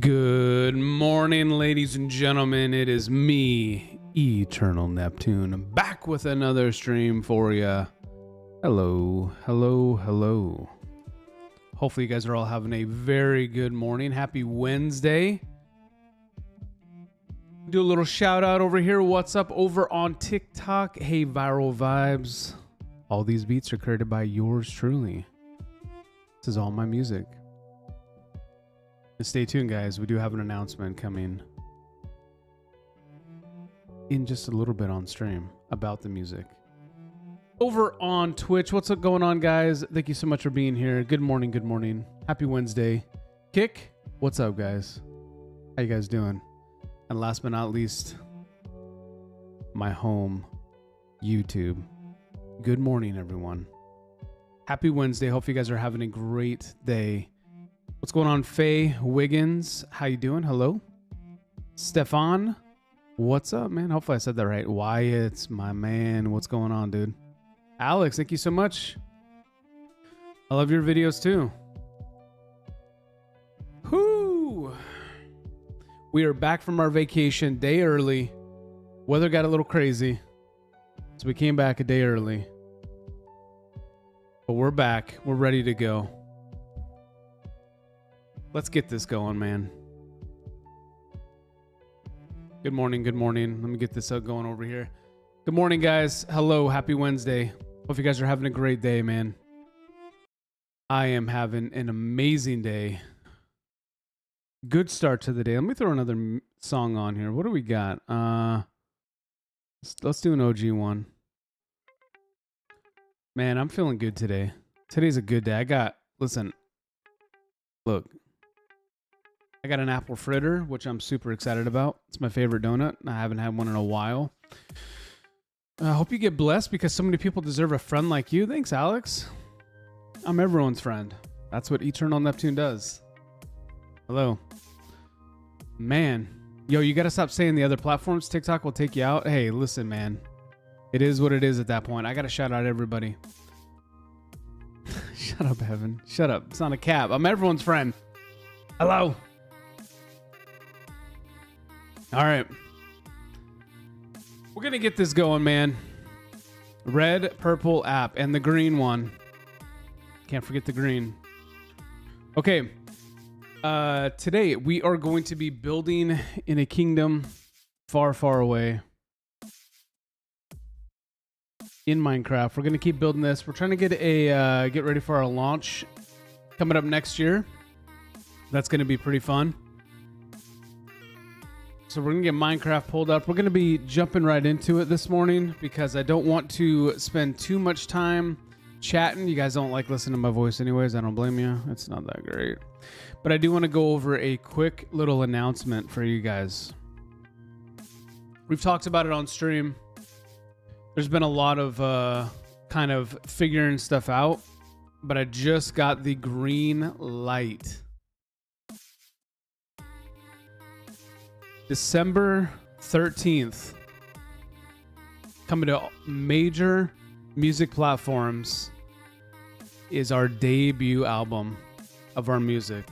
Good morning, ladies and gentlemen. It is me, Eternal Neptune, back with another stream for you. Hello, hello, hello. Hopefully you guys are all having a very good morning. Happy Wednesday. Do a little shout out over here. What's up over on TikTok? Hey, Viral Vibes. All these beats are created by yours truly. This is all my music. Stay tuned, guys. We do have an announcement coming in just a little bit on stream about the music. Over on Twitch, what's up going on, guys? Thank you so much for being here. Good morning, good morning. Happy Wednesday. Kick, what's up, guys? How you guys doing? And last but not least, my home, YouTube. Good morning, everyone. Happy Wednesday. Hope you guys are having a great day. What's going on, Faye Wiggins? How you doing? Hello. Stefan, what's up, man? Hopefully I said that right. Wyatt, my man. What's going on, dude? Alex, thank you so much. I love your videos too. Whoo! We are back from our vacation day early. Weather got a little crazy, so we came back a day early. But we're back. We're ready to go. Let's get this going, man. Good morning, good morning. Let me get this going over here. Good morning, guys. Hello, happy Wednesday. Hope you guys are having a great day, man. I am having an amazing day. Good start to the day. Let me throw another song on here. What do we got? Let's do an OG one. Man, I'm feeling good today. Today's a good day. Look. I got an apple fritter, which I'm super excited about. It's my favorite donut. I haven't had one in a while. I hope you get blessed because so many people deserve a friend like you. Thanks, Alex. I'm everyone's friend. That's what Eternal Neptune does. Hello. Man. Yo, you got to stop saying the other platforms. TikTok will take you out. Hey, listen, man. It is what it is at that point. I got to shout out everybody. Shut up, Evan. Shut up. It's not a cap. I'm everyone's friend. Hello. All right. We're going to get this going, man. Red, purple app, and the green one. Can't forget the green. Okay. Today, we are going to be building in a kingdom far, far away. In Minecraft. We're going to keep building this. We're trying to get ready for our launch coming up next year. That's going to be pretty fun. So we're going to get Minecraft pulled up. We're going to be jumping right into it this morning because I don't want to spend too much time chatting. You guys don't like listening to my voice anyways. I don't blame you. It's not that great. But I do want to go over a quick little announcement for you guys. We've talked about it on stream. There's been a lot of kind of figuring stuff out, but I just got the green light. December 13th, coming to major music platforms, is our debut album of our music.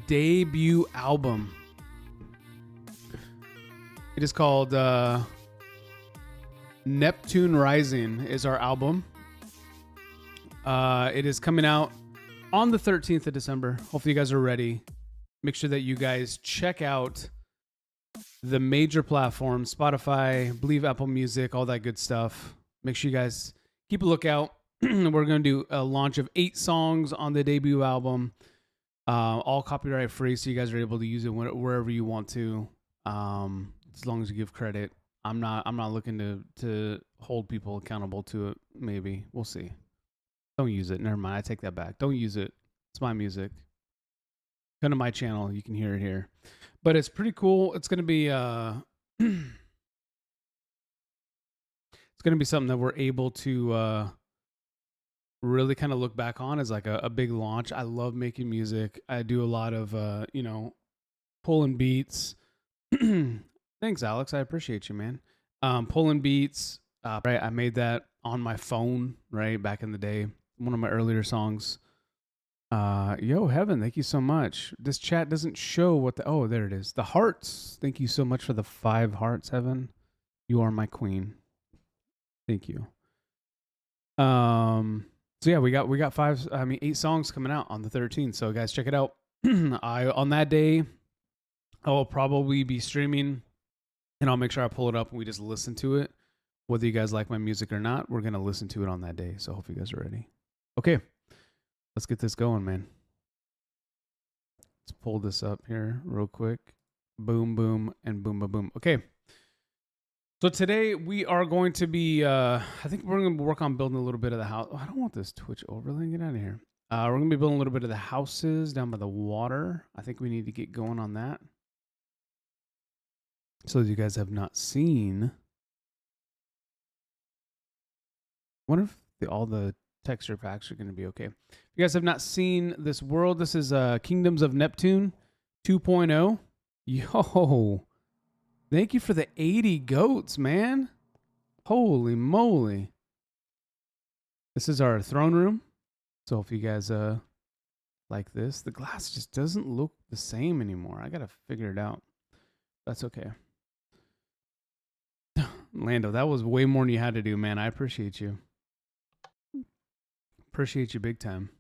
Debut album. It is called Neptune Rising is our album. It is coming out on the 13th of December. Hopefully you guys are ready. Make sure that you guys check out the major platforms, Spotify, I believe Apple Music, all that good stuff. Make sure you guys keep a lookout. We're going to do a launch of 8 songs on the debut album, all copyright free, so you guys are able to use it wherever you want to, as long as you give credit. I'm not looking to hold people accountable to it. Maybe we'll see. Don't use it. Never mind. I take that back. Don't use it. It's my music. Come to my channel. You can hear it here. But it's pretty cool. It's going to be it's going to be something that we're able to really kind of look back on as like a big launch. I love making music. I do a lot of pulling beats. Thanks, Alex. I appreciate you, man. Pulling beats. Right, I made that on my phone, right, back in the day. One of my earlier songs. Yo, Heaven, thank you so much. This chat doesn't show what the... Oh, there it is. The hearts. Thank you so much for the 5 hearts, Heaven. You are my queen. Thank you. So yeah, we got 8 songs coming out on the 13th. So guys, check it out. On that day, I will probably be streaming, and I'll make sure I pull it up and we just listen to it. Whether you guys like my music or not, we're gonna listen to it on that day. So hope you guys are ready. Okay, let's get this going, man. Let's pull this up here real quick. Boom, boom, and boom, boom, boom. Okay. So today we are going to be, I think we're going to work on building a little bit of the house. Oh, I don't want this Twitch overlay. Get out of here. We're going to be building a little bit of the houses down by the water. I think we need to get going on that. So as you guys have not seen, I wonder if all the texture packs are going to be okay. If you guys have not seen this world, this is Kingdoms of Neptune 2.0. Yo. Thank you for the 80 goats, man. Holy moly. This is our throne room. So if you guys like this, the glass just doesn't look the same anymore. I got to figure it out. That's okay. Lando, that was way more than you had to do, man. I appreciate you. Appreciate you big time.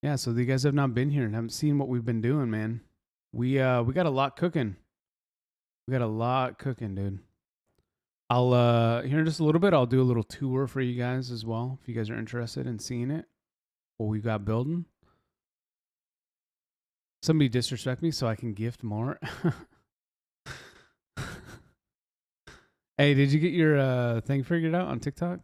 Yeah, so you guys have not been here and haven't seen what we've been doing, man. We got a lot cooking. We got a lot cooking, dude. I'll here in just a little bit, I'll do a little tour for you guys as well, if you guys are interested in seeing it, what we got building. Somebody disrespect me so I can gift more. Hey, did you get your thing figured out on TikTok?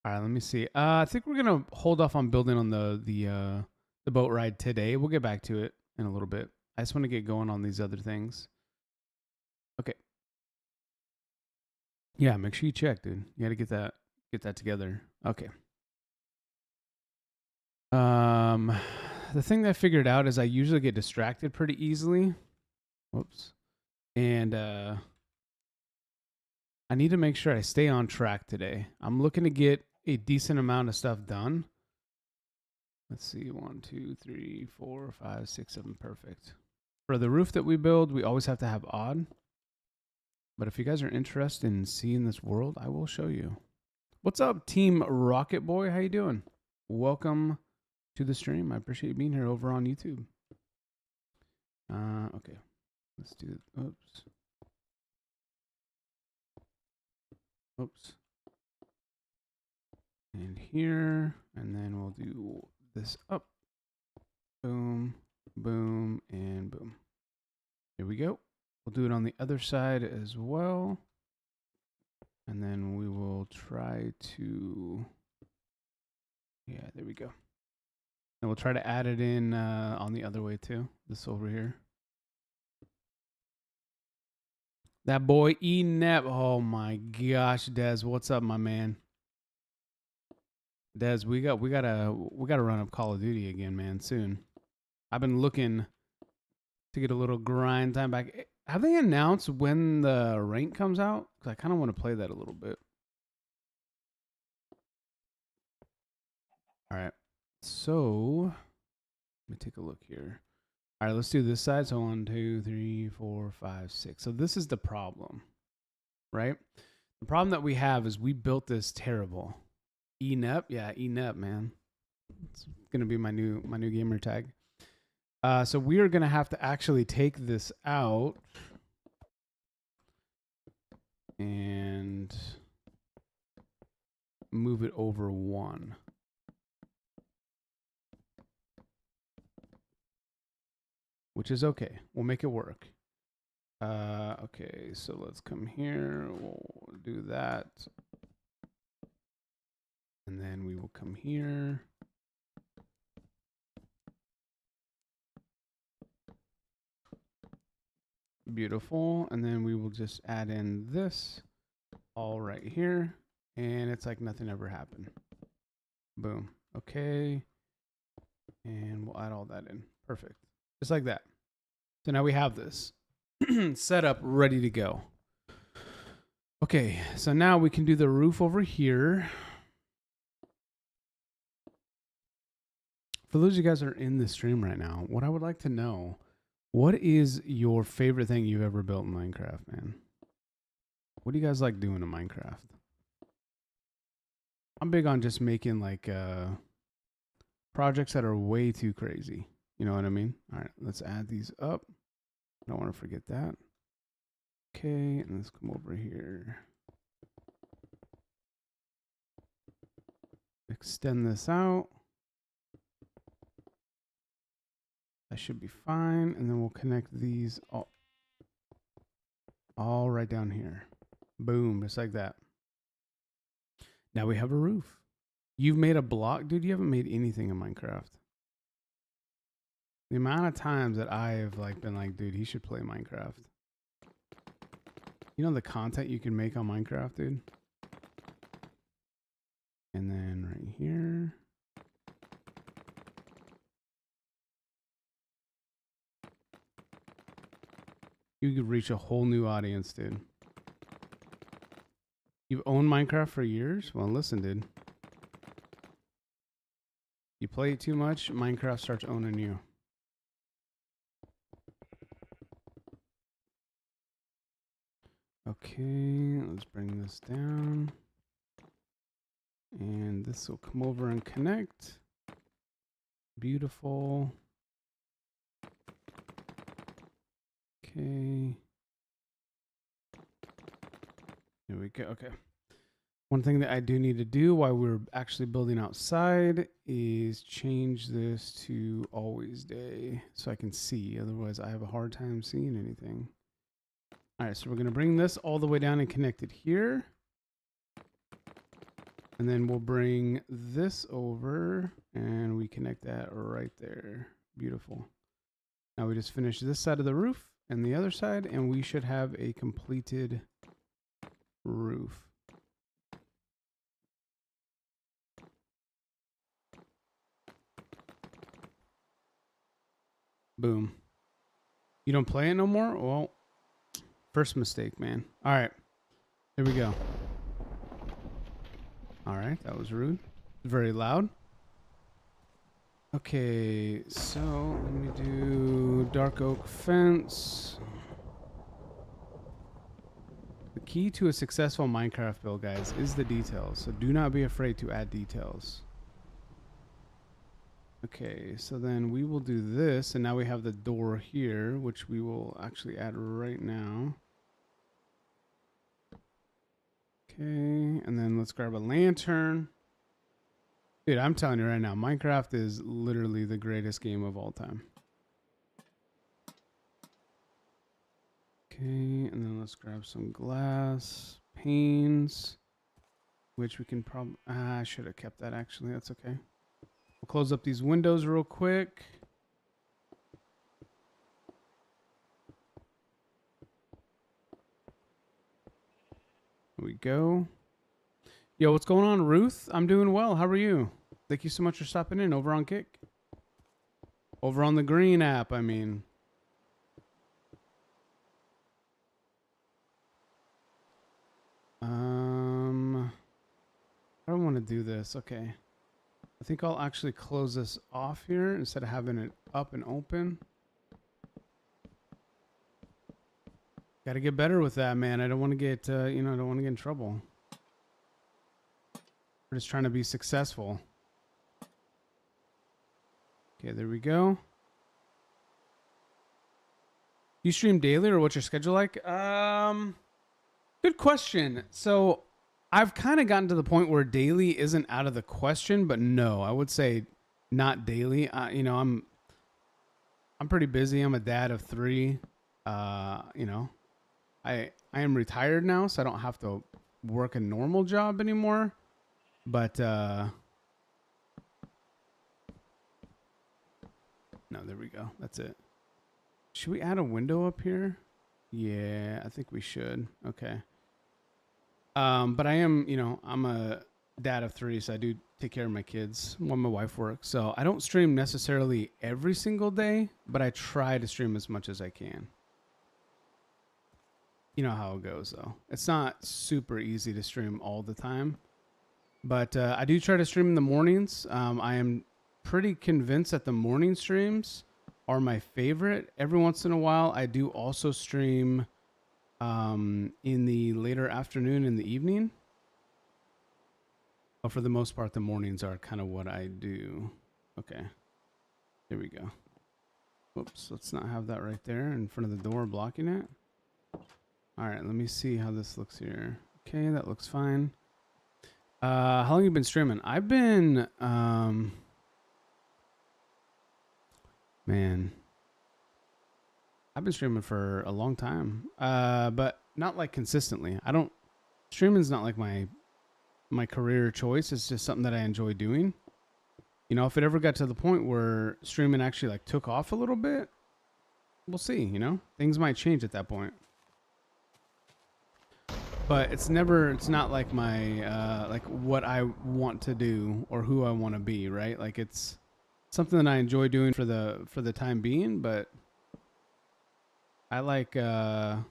All right, let me see. I think we're gonna hold off on building on the boat ride today. We'll get back to it in a little bit. I just want to get going on these other things. Okay. Yeah, make sure you check, dude. You got to get that together. Okay. The thing that I figured out is I usually get distracted pretty easily. Whoops. And I need to make sure I stay on track today. I'm looking to get a decent amount of stuff done. Let's see, 1, 2, 3, 4, 5, 6, 7, perfect. For the roof that we build, we always have to have odd. But if you guys are interested in seeing this world, I will show you. What's up, Team Rocket Boy? How you doing? Welcome to the stream. I appreciate you being here over on YouTube. Okay. Let's do it. Oops. Oops. And here, and then we'll do this up. Boom, boom, and boom. Here we go. We'll do it on the other side as well. And then we will try to, yeah, there we go. And we'll try to add it in on the other way too. This over here. That boy E-Nep. Oh my gosh, Dez, what's up, my man? Dez, we gotta run up Call of Duty again, man, soon. I've been looking to get a little grind time back. Have they announced when the rank comes out? Because I kind of want to play that a little bit. All right. So let me take a look here. All right, let's do this side. So 1, 2, 3, 4, 5, 6. So this is the problem, right? The problem that we have is we built this terrible. E-Nep, yeah, E-Nep, man. It's gonna be my new gamer tag. So we are gonna have to actually take this out and move it over 1. Which is okay. We'll make it work. Okay, so let's come here. We'll do that. And then we will come here. Beautiful. And then we will just add in this all right here. And it's like nothing ever happened. Boom. Okay. And we'll add all that in. Perfect. Just like that. So now we have this set up, ready to go. Okay, so now we can do the roof over here. For those of you guys that are in the stream right now, what I would like to know, what is your favorite thing you've ever built in Minecraft, man? What do you guys like doing in Minecraft? I'm big on just making like projects that are way too crazy. You know what I mean? All right, let's add these up. I don't want to forget that. Okay, and let's come over here. Extend this out. That should be fine. And then we'll connect these all right down here. Boom, just like that. Now we have a roof. You've made a block? Dude, you haven't made anything in Minecraft. The amount of times that I've like been like, dude, he should play Minecraft. You know the content you can make on Minecraft, dude? And then right here. You could reach a whole new audience, dude. You've owned Minecraft for years? Well, listen, dude. You play it too much, Minecraft starts owning you. Okay, let's bring this down. And this will come over and connect. Beautiful. Okay. Here we go. Okay. One thing that I do need to do while we're actually building outside is change this to always day so I can see. Otherwise, I have a hard time seeing anything. All right, so we're going to bring this all the way down and connect it here. And then we'll bring this over and we connect that right there. Beautiful. Now we just finish this side of the roof and the other side, and we should have a completed roof. Boom. You don't play it no more? Well, first mistake, man. All right. Here we go. All right. That was rude. Very loud. Okay. So let me do dark oak fence. The key to a successful Minecraft build, guys, is the details. So do not be afraid to add details. Okay, so then we will do this, and now we have the door here, which we will actually add right now. Okay, and then let's grab a lantern. Dude, I'm telling you right now, Minecraft is literally the greatest game of all time. Okay, and then let's grab some glass panes, which we can probably... I should have kept that, actually. That's okay. We'll close up these windows real quick. There we go. Yo, what's going on, Ruth? I'm doing well. How are you? Thank you so much for stopping in over on Kick. Over on the Green app, I mean. I don't want to do this. Okay. I think I'll actually close this off here instead of having it up and open. Got to get better with that, man. I don't want to get, I don't want to get in trouble. We're just trying to be successful. Okay, there we go. You stream daily, or what's your schedule like? Good question. So I've kind of gotten to the point where daily isn't out of the question, but no, I would say not daily. I'm pretty busy. I'm a dad of 3. I am retired now, so I don't have to work a normal job anymore. But no, there we go. That's it. Should we add a window up here? Yeah, I think we should. Okay. But I am, I'm a dad of 3, so I do take care of my kids when my wife works. So I don't stream necessarily every single day, but I try to stream as much as I can. You know how it goes, though. It's not super easy to stream all the time, but I do try to stream in the mornings. I am pretty convinced that the morning streams are my favorite. Every once in a while, I do also stream in the later afternoon and the evening. But for the most part, the mornings are kind of what I do. Okay. Here we go. Whoops. Let's not have that right there in front of the door blocking it. All right. Let me see how this looks here. Okay. That looks fine. How long have you been streaming? I've been, man, I've been streaming for a long time. But not like consistently. Streaming's not like my career choice. It's just something that I enjoy doing. You know, if it ever got to the point where streaming actually like took off a little bit, we'll see, things might change at that point. But it's not like my, like what I want to do or who I want to be, right? Like it's something that I enjoy doing for the time being, but I like, I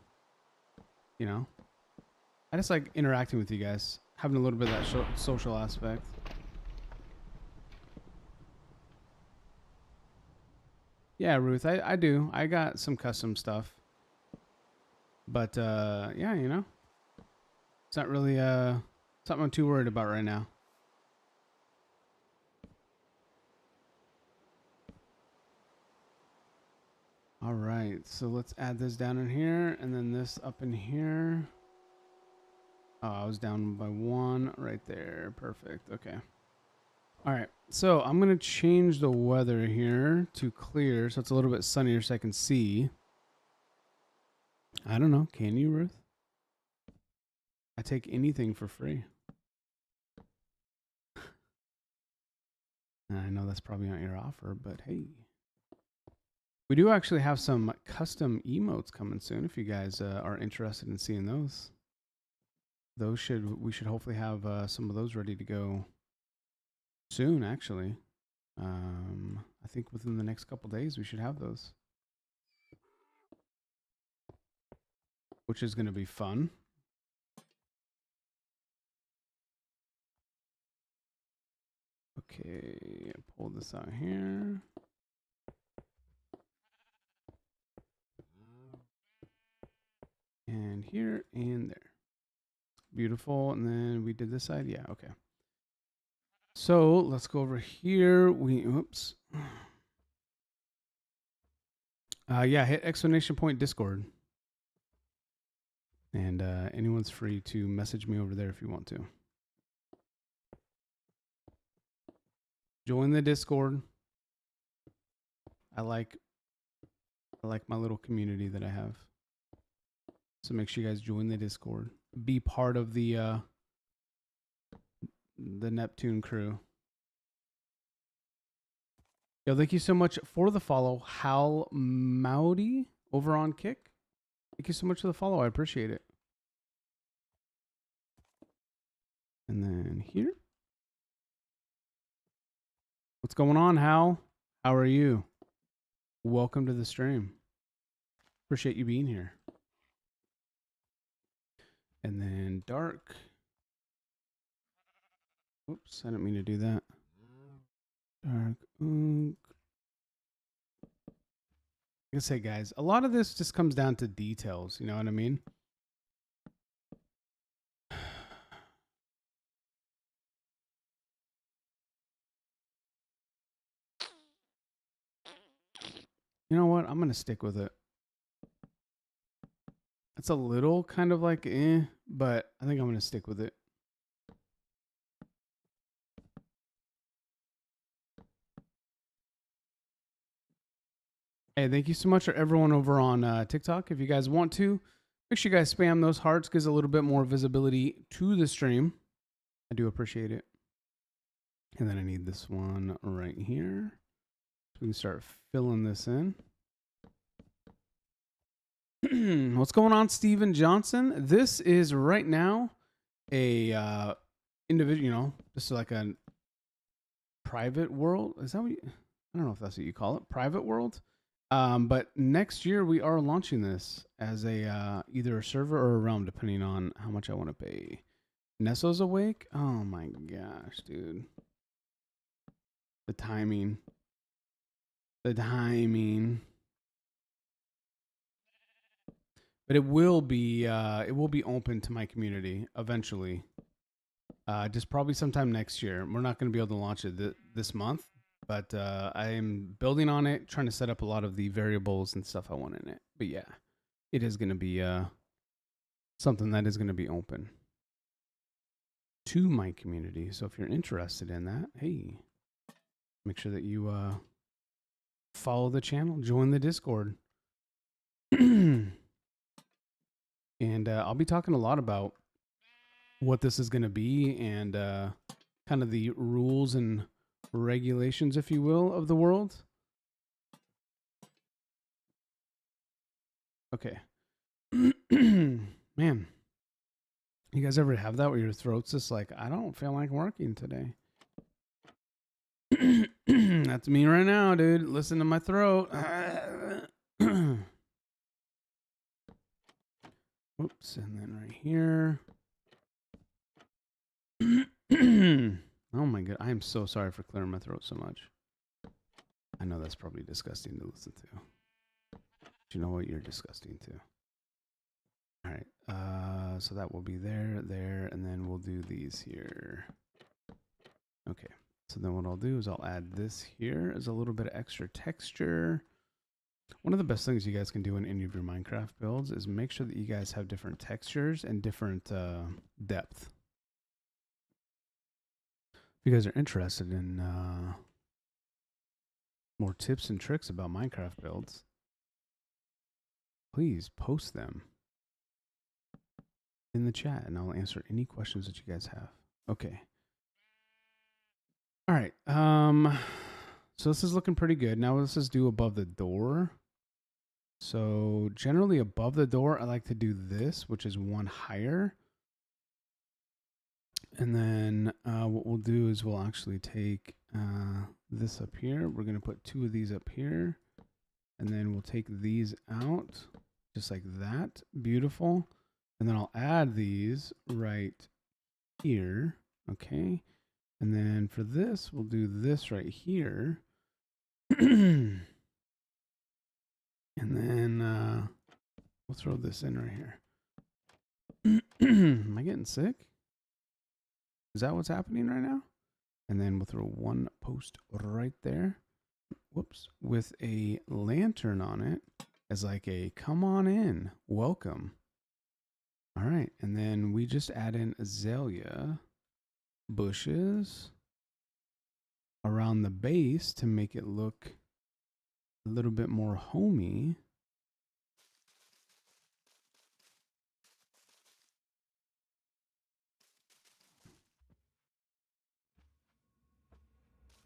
just like interacting with you guys, having a little bit of that social aspect. Yeah, Ruth, I do. I got some custom stuff. But yeah, it's not really something I'm too worried about right now. All right, so let's add this down in here and then this up in here. Oh, I was down by 1 right there. Perfect. Okay. All right, so I'm going to change the weather here to clear so it's a little bit sunnier so I can see. I don't know. Can you, Ruth? I take anything for free. I know that's probably not your offer, but hey. We do actually have some custom emotes coming soon if you guys are interested in seeing those. We should hopefully have some of those ready to go soon, actually. I think within the next couple days we should have those, which is going to be fun. Okay, pull this out here. And here and there. Beautiful. And then we did this side. Yeah, okay. So let's go over here. Oops. Yeah, hit exclamation point Discord. And anyone's free to message me over there if you want to. Join the Discord. I like my little community that I have. So make sure you guys join the Discord. Be part of the Neptune crew. Yo, thank you so much for the follow, Hal Maudi over on Kick. Thank you so much for the follow. I appreciate it. And then here. What's going on, Hal? How are you? Welcome to the stream. Appreciate you being here. And then Dark. Oops, I didn't mean to do that. Dark. Like I say, guys, a lot of this just comes down to details. You know what I mean? You know what? I'm going to stick with it. It's a little kind of like but I think I'm going to stick with it. Hey, thank you so much for everyone over on TikTok. If you guys want to, make sure you guys spam those hearts. Gives a little bit more visibility to the stream. I do appreciate it. And then I need this one right here. So we can start filling this in. What's going on, Steven Johnson? This is right now a individual, you know, just like a private world. Is that what I don't know if that's what you call it, private world. But next year we are launching this as a either a server or a realm, depending on how much I want to pay. Nesso's awake. Oh my gosh, dude. The timing. The timing. But it will be open to my community eventually. Just probably sometime next year. We're not going to be able to launch it this month, but I am building on it, trying to set up a lot of the variables and stuff I want in it. But yeah, it is going to be something that is going to be open to my community. So if you're interested in that, hey, make sure that you follow the channel, join the Discord. And I'll be talking a lot about what this is going to be and kind of the rules and regulations, if you will, of the world. Okay. Man, you guys ever have that where your throat's just like, I don't feel like working today? That's me right now, dude. Listen to my throat. Whoops, and then right here. Oh my god, I am so sorry for clearing my throat so much. I know that's probably disgusting to listen to. But you know what? You're disgusting too. All right, so that will be there, and then we'll do these here. Okay, so then what I'll do is I'll add this here as a little bit of extra texture. One of the best things you guys can do in any of your Minecraft builds is make sure that you guys have different textures and different depth. If you guys are interested in more tips and tricks about Minecraft builds, please post them in the chat and I'll answer any questions that you guys have. Okay. All right. So this is looking pretty good. Now this is due above the door. So generally above the door, I like to do this, which is one higher. And then what we'll do is we'll actually take this up here. We're going to put two of these up here. And then we'll take these out just like that. Beautiful. And then I'll add these right here. Okay. And then for this, we'll do this right here. And then we'll throw this in right here. Am I getting sick? Is that what's happening right now? And then we'll throw one post right there. Whoops. With a lantern on it as like a come on in, welcome. All right. And then we just add in azalea bushes around the base to make it look a little bit more homey.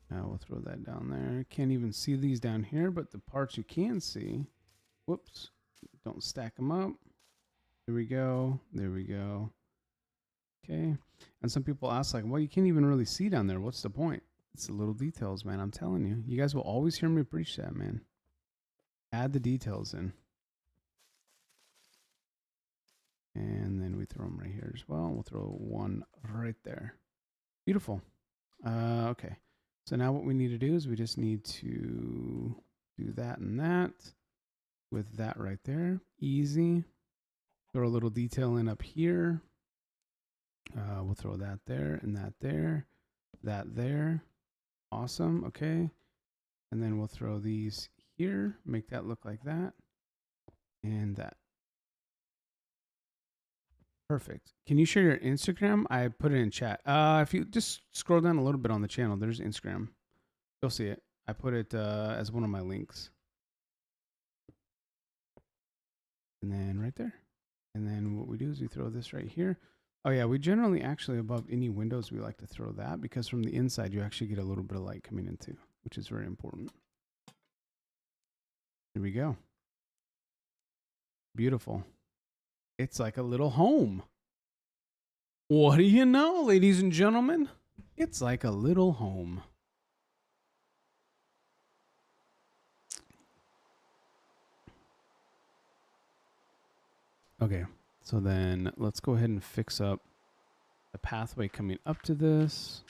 Now we'll throw that down there. Can't even see these down here, but the parts you can see. Whoops. Don't stack them up. There we go. There we go. Okay. And some people ask like, well, you can't even really see down there. What's the point? It's the little details, man. I'm telling you. You guys will always hear me preach that, man. Add the details in. And then we throw them right here as well. We'll throw one right there. Beautiful. Okay. So now what we need to do is we just need to do that and that with that right there. Easy. Throw a little detail in up here. We'll throw that there and that there. That there. Awesome. Okay. And then we'll throw these here. Make that look like that. And that. Perfect. Can you share your Instagram? I put it in chat. If you just scroll down a little bit on the channel, there's Instagram. You'll see it. I put it as one of my links. And then right there. And then what we do is we throw this right here. Oh yeah, we generally actually above any windows, we like to throw that because from the inside, you actually get a little bit of light coming into, which is very important. Here we go. Beautiful. It's like a little home. What do you know, ladies and gentlemen? It's like a little home. Okay, so then let's go ahead and fix up the pathway coming up to this.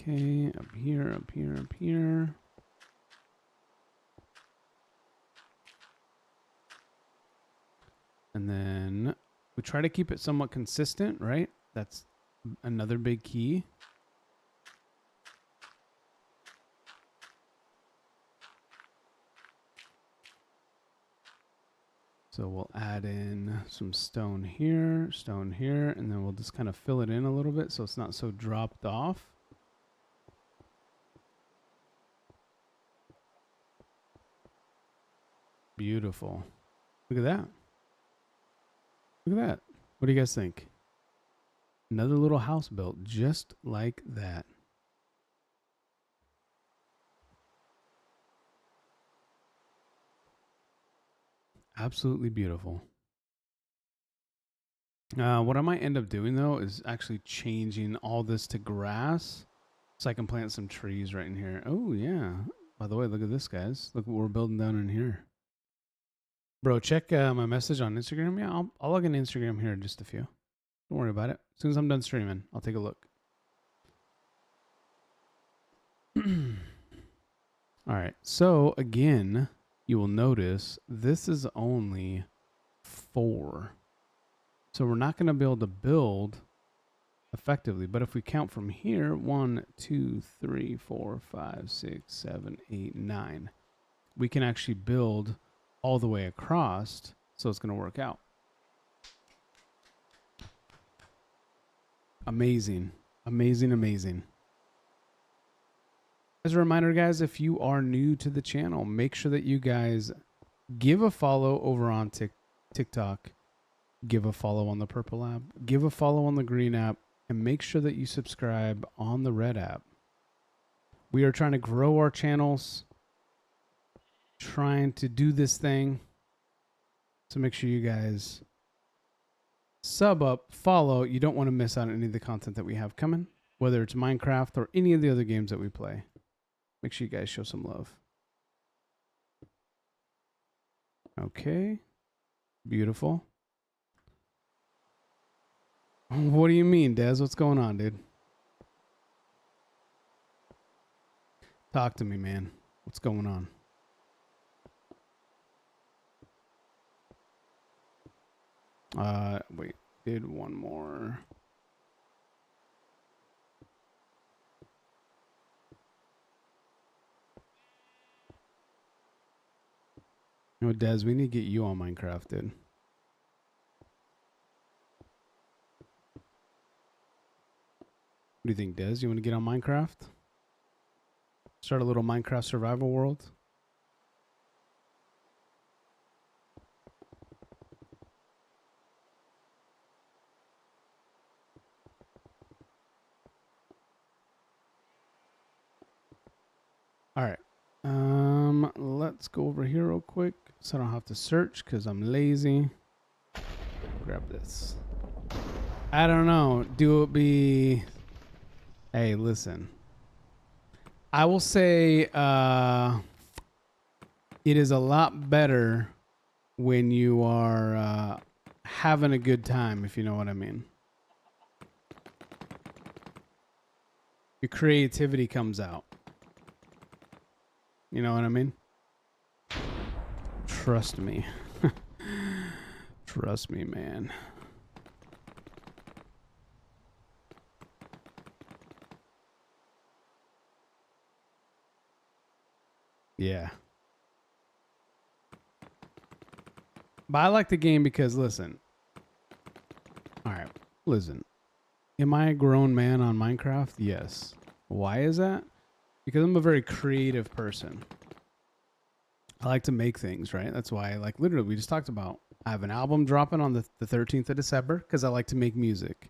Okay, up here, up here, up here. And then we try to keep it somewhat consistent, right? That's another big key. So we'll add in some stone here, and then we'll just kind of fill it in a little bit so it's not so dropped off. Beautiful. Look at that. Look at that. What do you guys think? Another little house built just like that. Absolutely beautiful. What I might end up doing though is actually changing all this to grass so I can plant some trees right in here. Oh yeah. By the way, look at this, guys. Look what we're building down in here. Bro, check my message on Instagram. Yeah, I'll log in Instagram here in just a few. Don't worry about it. As soon as I'm done streaming, I'll take a look. All right. So again, you will notice this is only 4. So we're not going to be able to build effectively. But if we count from here, 1, 2, 3, 4, 5, 6, 7, 8, 9, we can actually build all the way across. So it's going to work out. Amazing. Amazing, amazing. As a reminder, guys, if you are new to the channel, make sure that you guys give a follow over on TikTok. Give a follow on the purple app. Give a follow on the green app. And make sure that you subscribe on the red app. We are trying to grow our channels. Trying to do this thing. So make sure you guys sub up, follow. You don't want to miss out on any of the content that we have coming. Whether it's Minecraft or any of the other games that we play. Make sure you guys show some love. Okay. Beautiful. What do you mean, Des? What's going on, dude? Talk to me, man. What's going on? Wait. Did one more. You know, Des, we need to get you on Minecraft, dude. What do you think, Des? You want to get on Minecraft? Start a little Minecraft survival world? All right. Let's go over here real quick so I don't have to search because I'm lazy. Grab this. I don't know. Do it be... Hey, listen. I will say it is a lot better when you are having a good time, if you know what I mean. Your creativity comes out. You know what I mean? Trust me. Trust me, man. Yeah. But I like the game because, listen. All right, listen. Am I a grown man on Minecraft? Yes. Why is that? Because I'm a very creative person. I like to make things, right? That's why, like, literally, we just talked about, I have an album dropping on the 13th of December because I like to make music.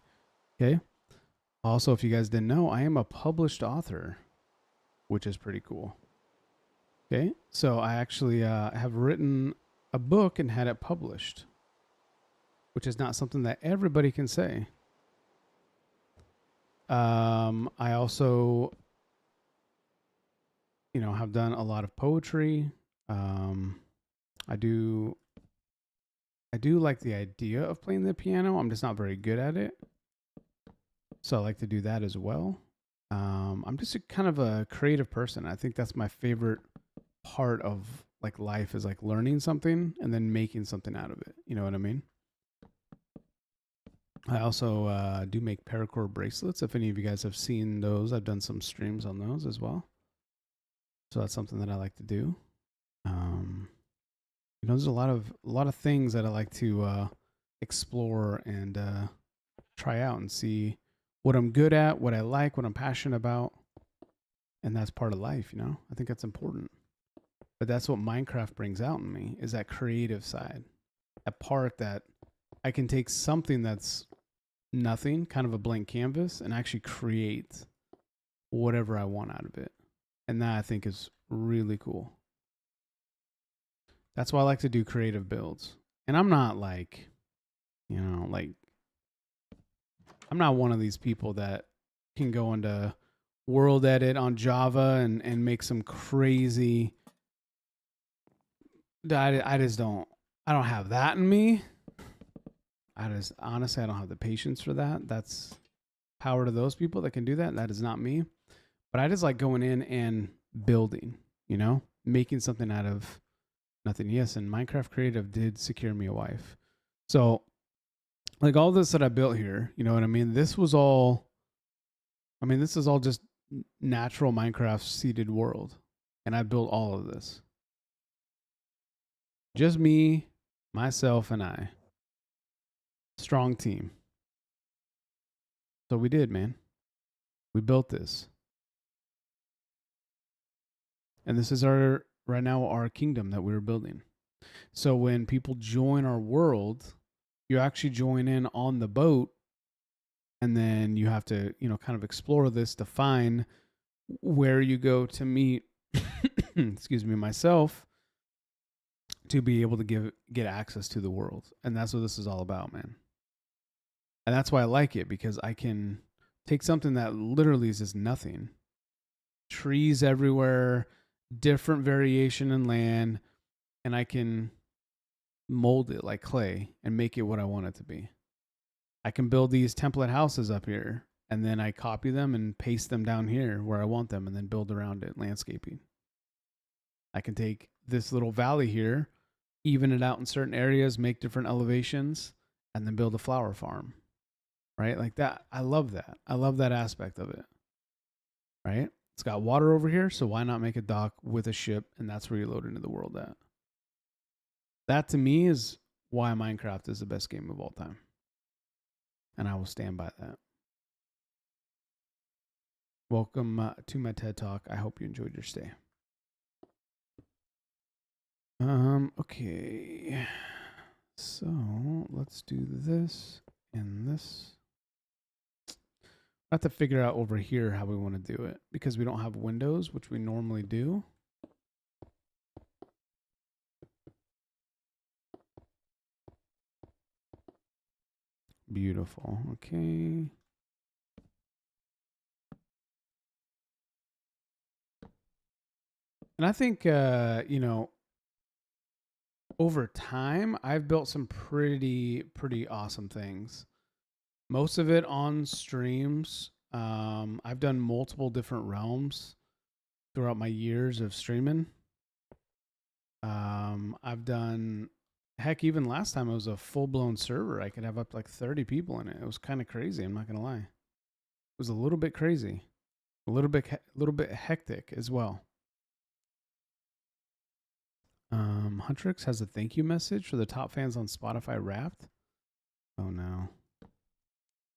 Okay? Also, if you guys didn't know, I am a published author. which is pretty cool. Okay, so I actually have written a book and had it published, which is not something that everybody can say. I also, have done a lot of poetry. I do like the idea of playing the piano. I'm just not very good at it. So I like to do that as well. I'm just kind of a creative person. I think that's my favorite part of like life is like learning something and then making something out of it. You know what I mean? I also do make paracord bracelets. If any of you guys have seen those, I've done some streams on those as well. So that's something that I like to do. There's a lot of things that I like to explore and try out and see what I'm good at, what I like, what I'm passionate about, and that's part of life. I think that's important. But that's what Minecraft brings out in me is that creative side, that part that I can take something that's nothing, kind of a blank canvas, and actually create whatever I want out of it. And that I think is really cool. That's why I like to do creative builds. And I'm not like, I'm not one of these people that can go into world edit on Java and make some crazy. I just don't. I don't have that in me. Honestly, I don't have the patience for that. That's power to those people that can do that. That is not me. But I just like going in and building, making something out of nothing. Yes, and Minecraft Creative did secure me a wife. So, like all this that I built here, you know what I mean? This is all just natural Minecraft seeded world. And I built all of this. Just me, myself, and I. Strong team. So we did, man. We built this. And this is right now our kingdom that we were building. So when people join our world, you actually join in on the boat, and then you have to, kind of explore this to find where you go to meet excuse me, myself, to be able to get access to the world. And that's what this is all about, man. And that's why I like it, because I can take something that literally is just nothing. Trees everywhere, different variation in land, and I can mold it like clay and make it what I want it to be. I can build these template houses up here, and then I copy them and paste them down here where I want them, and then build around it, landscaping. I can take this little valley here, even it out in certain areas, make different elevations, and then build a flower farm. Right? Like that. I love that. I love that aspect of it. Right? It's got water over here, so why not make a dock with a ship, and that's where you load into the world at. That to me is why Minecraft is the best game of all time. And I will stand by that. Welcome to my TED Talk. I hope you enjoyed your stay. Okay. So let's do this and this. I have to figure out over here how we want to do it, because we don't have windows, which we normally do. Beautiful. Okay. And I think, over time, I've built some pretty awesome things. Most of it on streams. I've done multiple different realms throughout my years of streaming. I've done, heck, even last time it was a full-blown server. I could have up like 30 people in it. It was kind of crazy. I'm not gonna lie. It was a little bit crazy, a little bit hectic as well. Huntrix has a thank you message for the top fans on Spotify Wrapped. Oh no.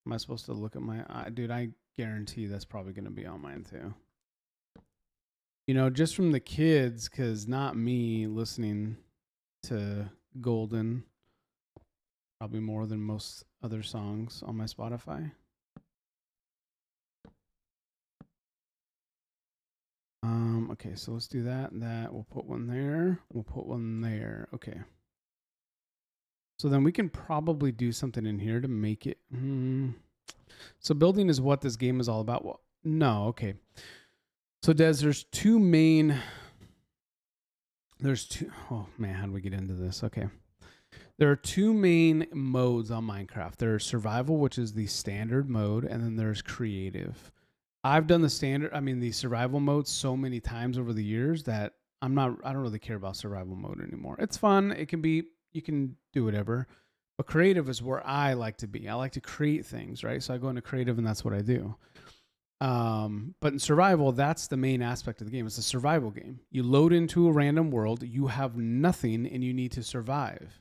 Am I supposed to look at my... dude, I guarantee that's probably going to be on mine too. Just from the kids, because not me listening to Golden, probably more than most other songs on my Spotify. Okay, so let's do that and that. We'll put one there. We'll put one there. Okay. So then we can probably do something in here to make it. So building is what this game is all about. Well, no, okay. So Des, there's two main. There's two. Oh man, how do we get into this? Okay. There are two main modes on Minecraft. There's survival, which is the standard mode, and then there's creative. I've done the survival mode so many times over the years that I don't really care about survival mode anymore. It's fun. You can do whatever. But creative is where I like to be. I like to create things, right? So I go into creative and that's what I do. But in survival, that's the main aspect of the game. It's a survival game. You load into a random world, you have nothing, and you need to survive.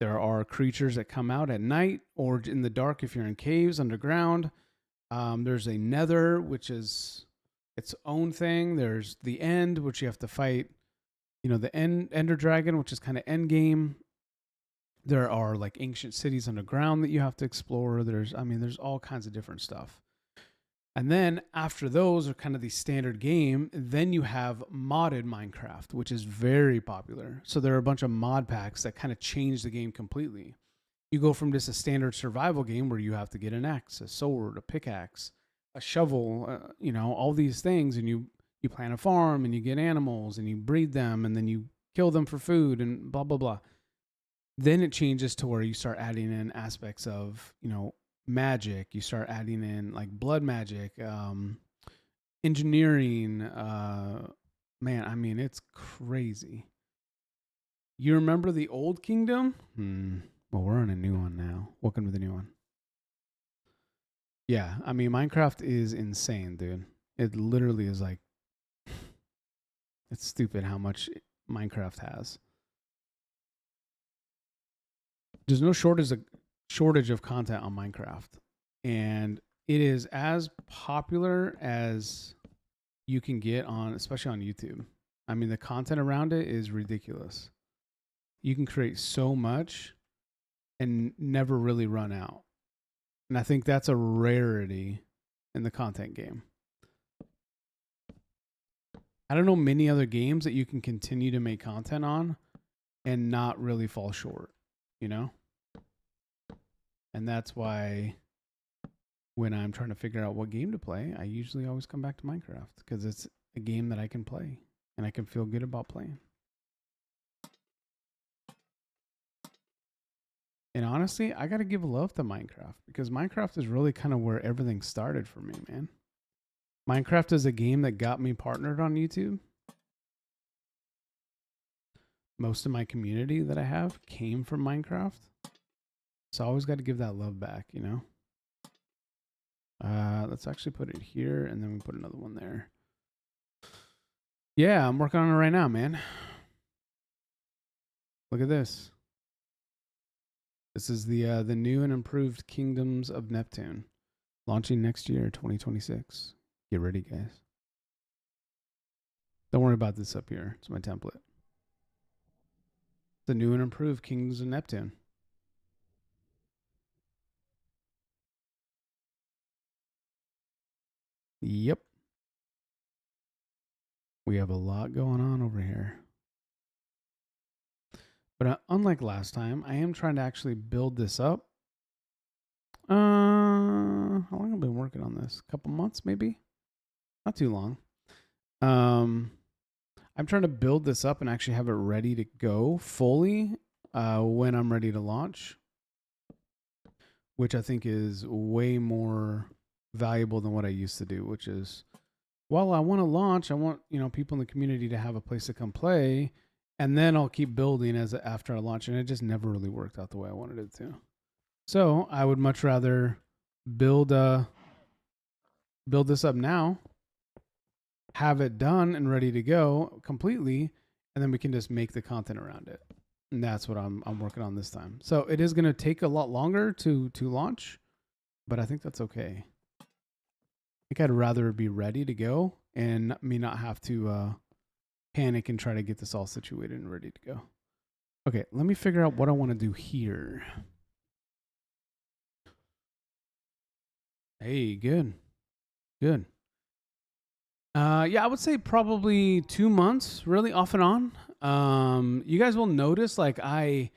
There are creatures that come out at night or in the dark if you're in caves underground. There's a nether, which is its own thing. There's the end, which you have to fight, the ender dragon, which is kind of end game. There are like ancient cities underground that you have to explore. There's all kinds of different stuff. And then after those are kind of the standard game, then you have modded Minecraft, which is very popular. So there are a bunch of mod packs that kind of change the game completely. You go from just a standard survival game where you have to get an axe, a sword, a pickaxe, a shovel, all these things, and you plant a farm and you get animals and you breed them and then you kill them for food and blah blah blah. Then it changes to where you start adding in aspects of magic. You start adding in like blood magic, engineering. Man, it's crazy. You remember the old kingdom? Well, we're on a new one now. Welcome to the new one. Yeah, Minecraft is insane, dude. It literally is like, it's stupid how much Minecraft has. There's no shortage of content on Minecraft, and it is as popular as you can get especially on YouTube. The content around it is ridiculous. You can create so much and never really run out. And I think that's a rarity in the content game. I don't know many other games that you can continue to make content on and not really fall short, And that's why when I'm trying to figure out what game to play, I usually always come back to Minecraft because it's a game that I can play and I can feel good about playing. And honestly, I got to give love to Minecraft because Minecraft is really kind of where everything started for me, man. Minecraft is a game that got me partnered on YouTube. Most of my community that I have came from Minecraft. So I always got to give that love back, Let's actually put it here and then we put another one there. Yeah, I'm working on it right now, man. Look at this. This is the new and improved Kingdoms of Neptune, launching next year, 2026. Get ready, guys. Don't worry about this up here. It's my template. The new and improved Kingdoms of Neptune. Yep. We have a lot going on over here. But unlike last time, I am trying to actually build this up. How long have I been working on this? A couple months, maybe? Not too long. I'm trying to build this up and actually have it ready to go fully when I'm ready to launch, which I think is way more valuable than what I used to do, which is, well, I want to launch. I want, people in the community to have a place to come play, and then I'll keep building after I launch. And it just never really worked out the way I wanted it to. So I would much rather build this up now, have it done and ready to go completely, and then we can just make the content around it. And that's what I'm working on this time. So it is going to take a lot longer to launch, but I think that's okay. I think I'd rather be ready to go and me not have to panic and try to get this all situated and ready to go. Okay, let me figure out what I want to do here. Hey, good. Good. Yeah, I would say probably 2 months, really off and on. You guys will notice like I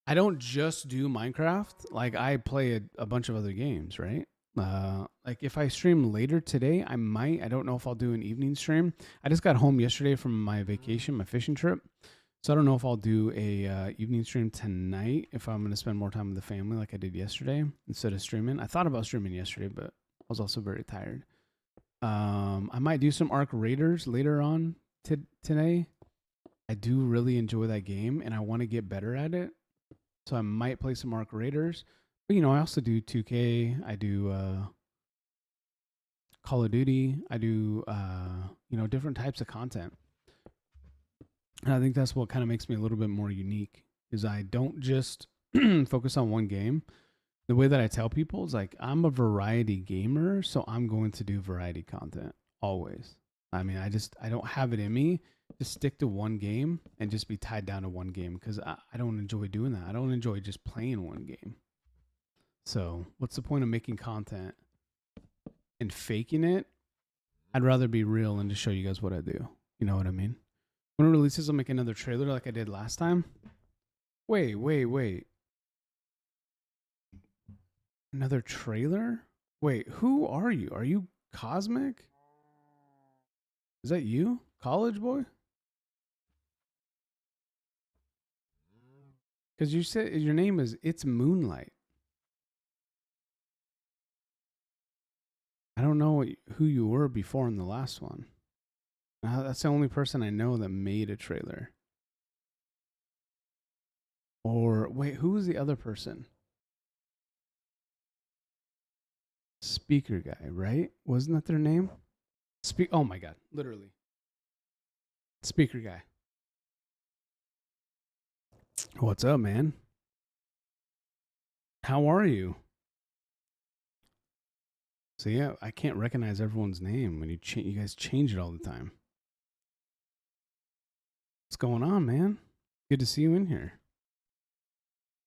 don't just do Minecraft. Like I play a bunch of other games, right? Like if I stream later today, I might. I don't know if I'll do an evening stream. I just got home yesterday from my vacation, my fishing trip. So I don't know if I'll do a evening stream tonight if I'm going to spend more time with the family like I did yesterday instead of streaming. I thought about streaming yesterday, but I was also very tired. I might do some Arc Raiders later on today. I do really enjoy that game and I want to get better at it. So I might play some Arc Raiders. But I also do 2K. I do Call of Duty. I do different types of content. And I think that's what kind of makes me a little bit more unique is I don't just focus on one game. The way that I tell people is like I'm a variety gamer, so I'm going to do variety content always. I mean, I don't have it in me to stick to one game and just be tied down to one game because I don't enjoy doing that. I don't enjoy just playing one game. So what's the point of making content and faking it? I'd rather be real and just show you guys what I do. You know what I mean? When it releases, I'll make another trailer like I did last time. Wait. Another trailer? Wait, who are you? Are you Cosmic? Is that you? College boy? Because you said your name is It's Moonlight. I don't know who you were before in the last one. That's the only person I know that made a trailer. Or wait, who was the other person? Speaker guy, right? Wasn't that their name? Oh my god, literally. Speaker guy. What's up, man? How are you? So yeah, I can't recognize everyone's name when you guys change it all the time. What's going on, man? Good to see you in here.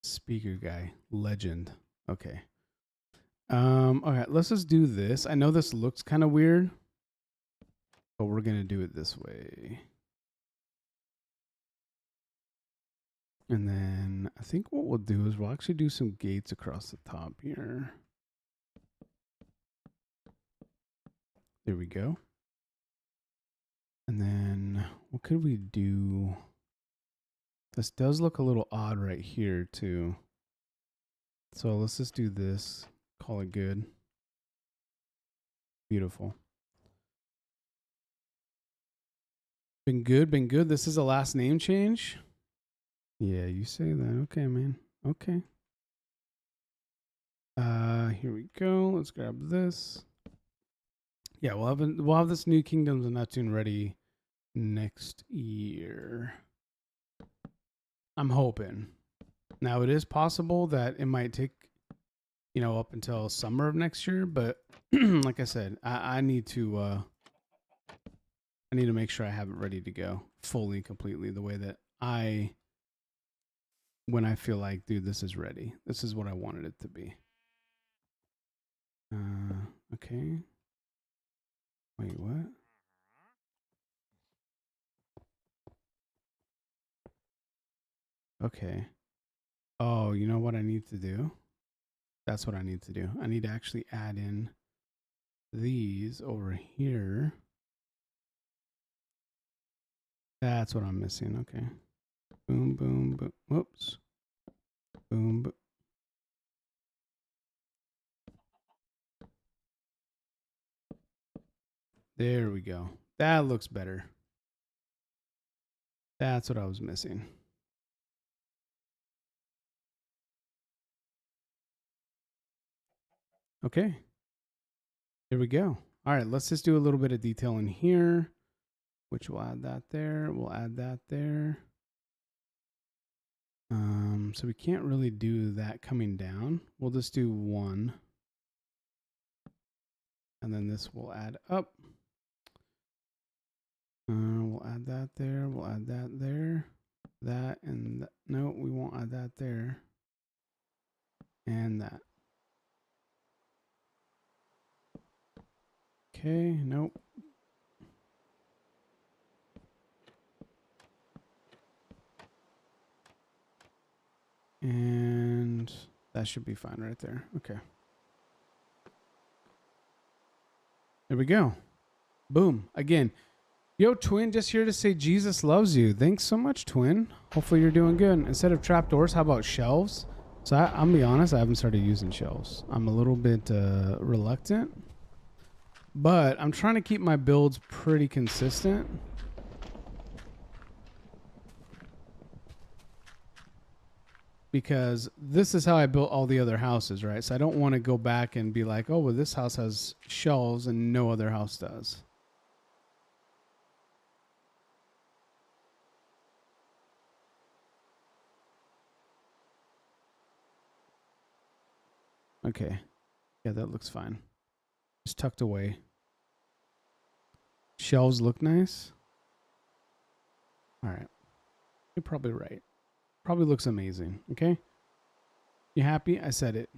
Speaker guy, legend. Okay. Okay, let's just do this. I know this looks kind of weird, but we're gonna do it this way. And then I think what we'll do is we'll actually do some gates across the top here. There we go. And then what could we do? This does look a little odd right here too. So let's just do this. Call it good. Beautiful. Been good, been good. This is a last name change. Yeah, you say that. Okay, man. Okay. Here we go. Let's grab this. Yeah, we'll have this New Kingdoms of Neptune ready next year. I'm hoping. Now it is possible that it might take, up until summer of next year, but like I said, I need to make sure I have it ready to go fully, completely the way that when I feel like, dude, this is ready. This is what I wanted it to be. Okay. Wait, what? Okay. Oh, you know what I need to do? That's what I need to do. I need to actually add in these over here. That's what I'm missing. Okay. Boom, boom, boom. Whoops. Boom, boom. There we go. That looks better. That's what I was missing. Okay. There we go. All right, let's just do a little bit of detail in here, which we'll add that there. We'll add that there. So we can't really do that coming down. We'll just do one. And then this will add up. We'll add that there. We'll add that there. That and that. No, we won't add that there. And that. Okay, nope. And that should be fine right there. Okay. There we go. Boom. Again. Yo, Twin, just here to say Jesus loves you. Thanks so much, Twin. Hopefully you're doing good. Instead of trapdoors, how about shelves? So I'm going to be honest, I haven't started using shelves. I'm a little bit reluctant. But I'm trying to keep my builds pretty consistent. Because this is how I built all the other houses, right? So I don't want to go back and be like, oh, well, this house has shelves and no other house does. Okay. Yeah, that looks fine. Just tucked away. Shelves look nice. All right. You're probably right. Probably looks amazing. Okay. You happy? I said it.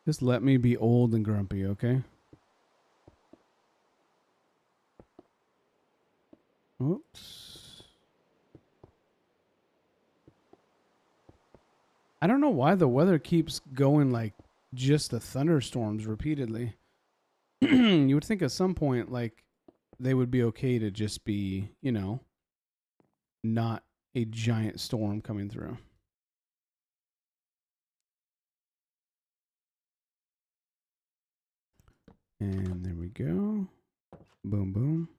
Just let me be old and grumpy, okay? Oops. I don't know why the weather keeps going like just the thunderstorms repeatedly. You would think at some point, like, they would be okay to just be, you know, not a giant storm coming through. And there we go. Boom, boom.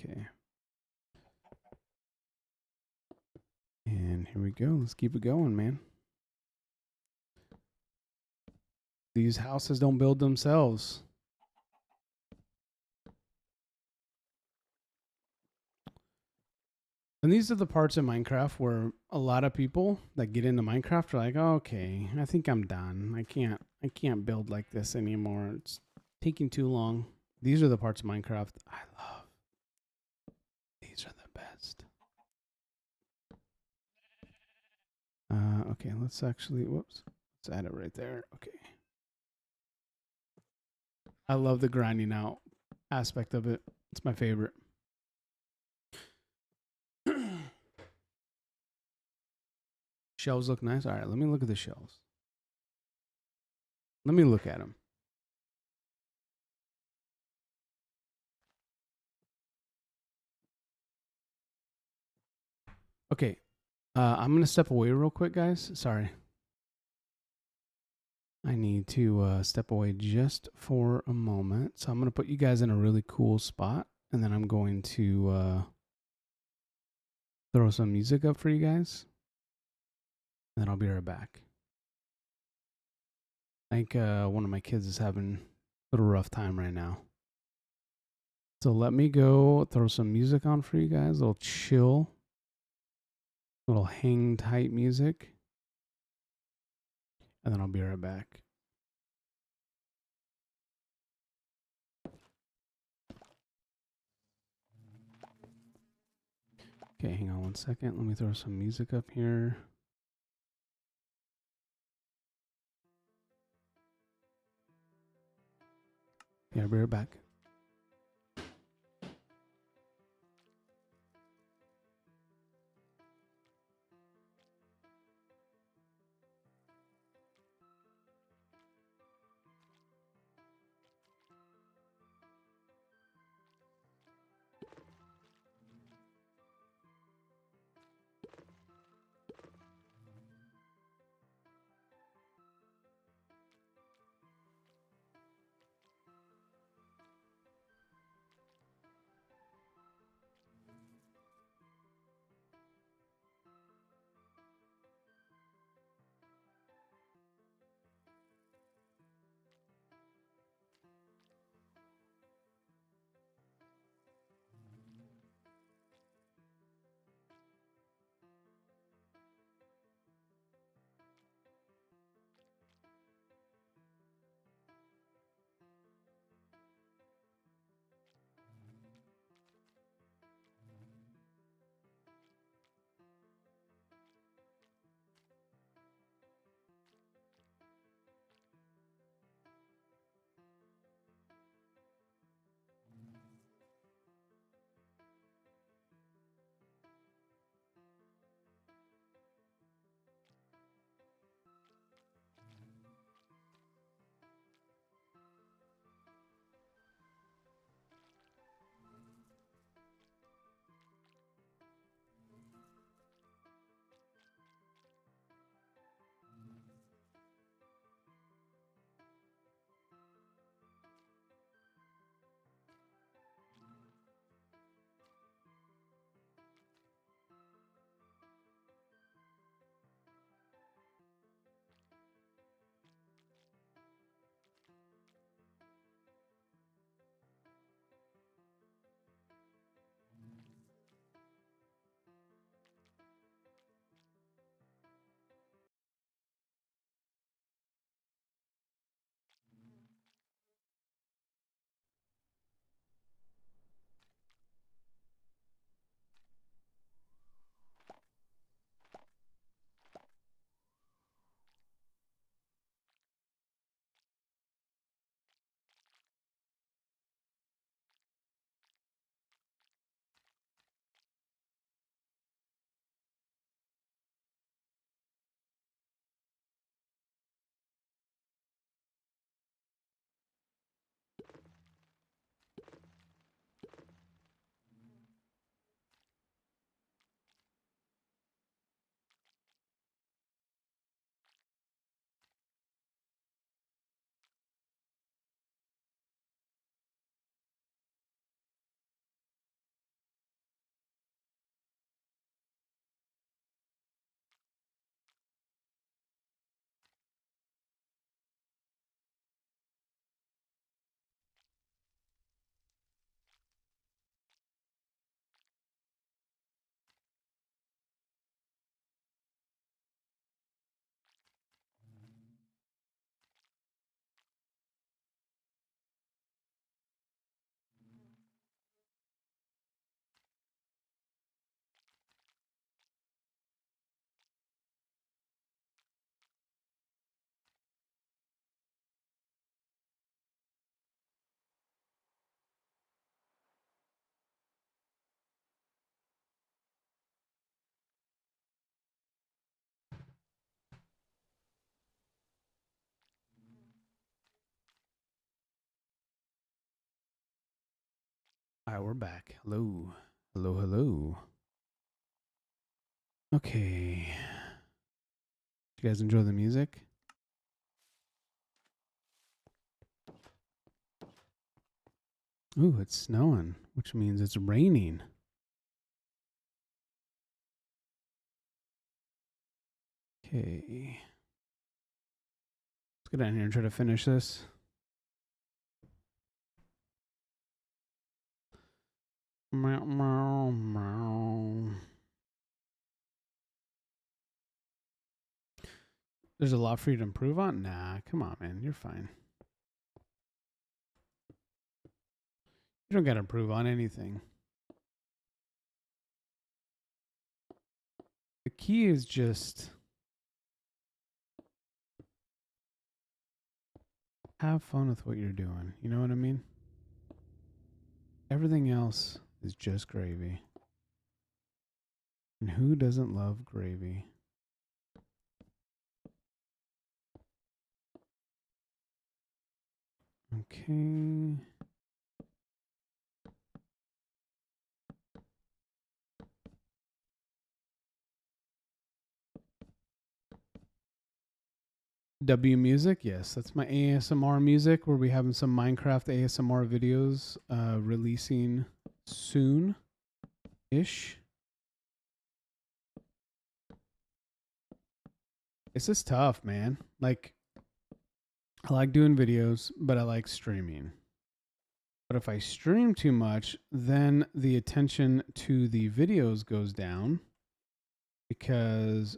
Okay. And here we go. Let's keep it going, man. These houses don't build themselves. And these are the parts of Minecraft where a lot of people that get into Minecraft are like, oh, okay, I think I'm done. I can't build like this anymore. It's taking too long. These are the parts of Minecraft I love. These are the best. Okay, let's actually, whoops. Let's add it right there. Okay. I love the grinding out aspect of it. It's my favorite. Shelves look nice. All right, let me look at the shelves. Let me look at them. Okay, I'm going to step away real quick, guys. Sorry. I need to step away just for a moment. So I'm going to put you guys in a really cool spot. And then I'm going to throw some music up for you guys. And then I'll be right back. I think one of my kids is having a little rough time right now. So let me go throw some music on for you guys. A little chill, little hang tight music. And then I'll be right back. Okay, hang on one second. Let me throw some music up here. Yeah, I'll be right back. All right, we're back. Hello. Hello, hello. Okay. You guys enjoy the music? Ooh, it's snowing, which means it's raining. Okay. Let's go down here and try to finish this. Meow, meow, meow. There's a lot for you to improve on? Nah, come on, man. You're fine. You don't got to improve on anything. The key is just have fun with what you're doing. You know what I mean? Everything else is just gravy. And who doesn't love gravy? Okay. W music, yes, that's my ASMR music where we having some Minecraft ASMR videos releasing soon ish. This is tough, man. Like, I like doing videos, but I like streaming. But if I stream too much, then the attention to the videos goes down because,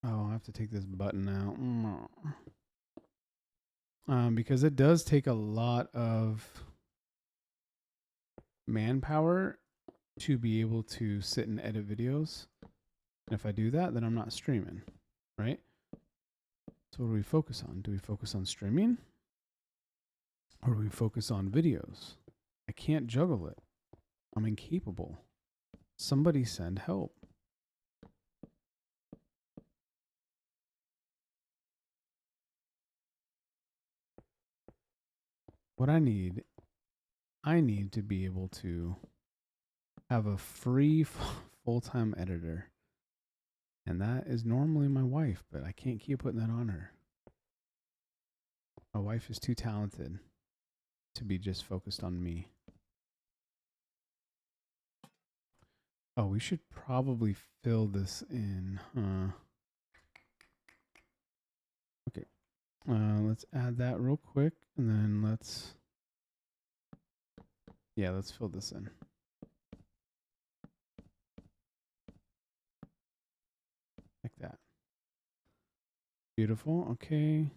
oh, I have to take this button out. Because it does take a lot of manpower to be able to sit and edit videos. And if I do that, then I'm not streaming, right? So what do we focus on? Do we focus on streaming? Or do we focus on videos? I can't juggle it. I'm incapable. Somebody send help. What I need to be able to have a free full-time editor. And that is normally my wife, but I can't keep putting that on her. My wife is too talented to be just focused on me. Oh, we should probably fill this in, huh? Okay. Let's add that real quick, and then let's fill this in. Like that. Beautiful. Okay.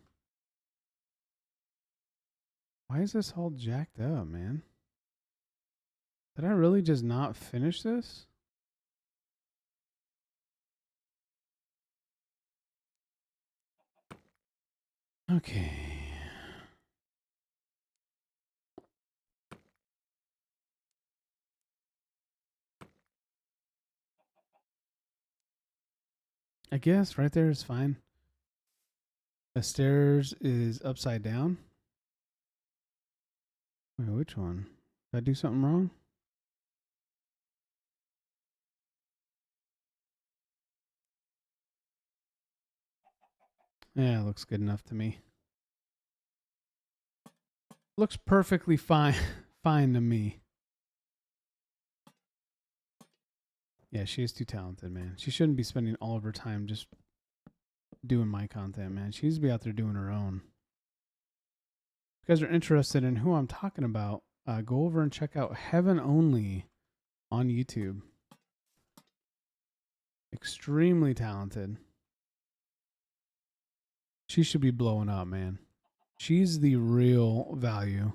Why is this all jacked up, man? Did I really just not finish this? Okay. I guess right there is fine. The stairs is upside down. Wait, which one? Did I do something wrong? Yeah, it looks good enough to me. Looks perfectly fine fine to me. Yeah, she is too talented, man. She shouldn't be spending all of her time just doing my content, man. She needs to be out there doing her own. If you guys are interested in who I'm talking about, go over and check out Heaven Only on YouTube. Extremely talented. She should be blowing up, man. She's the real value.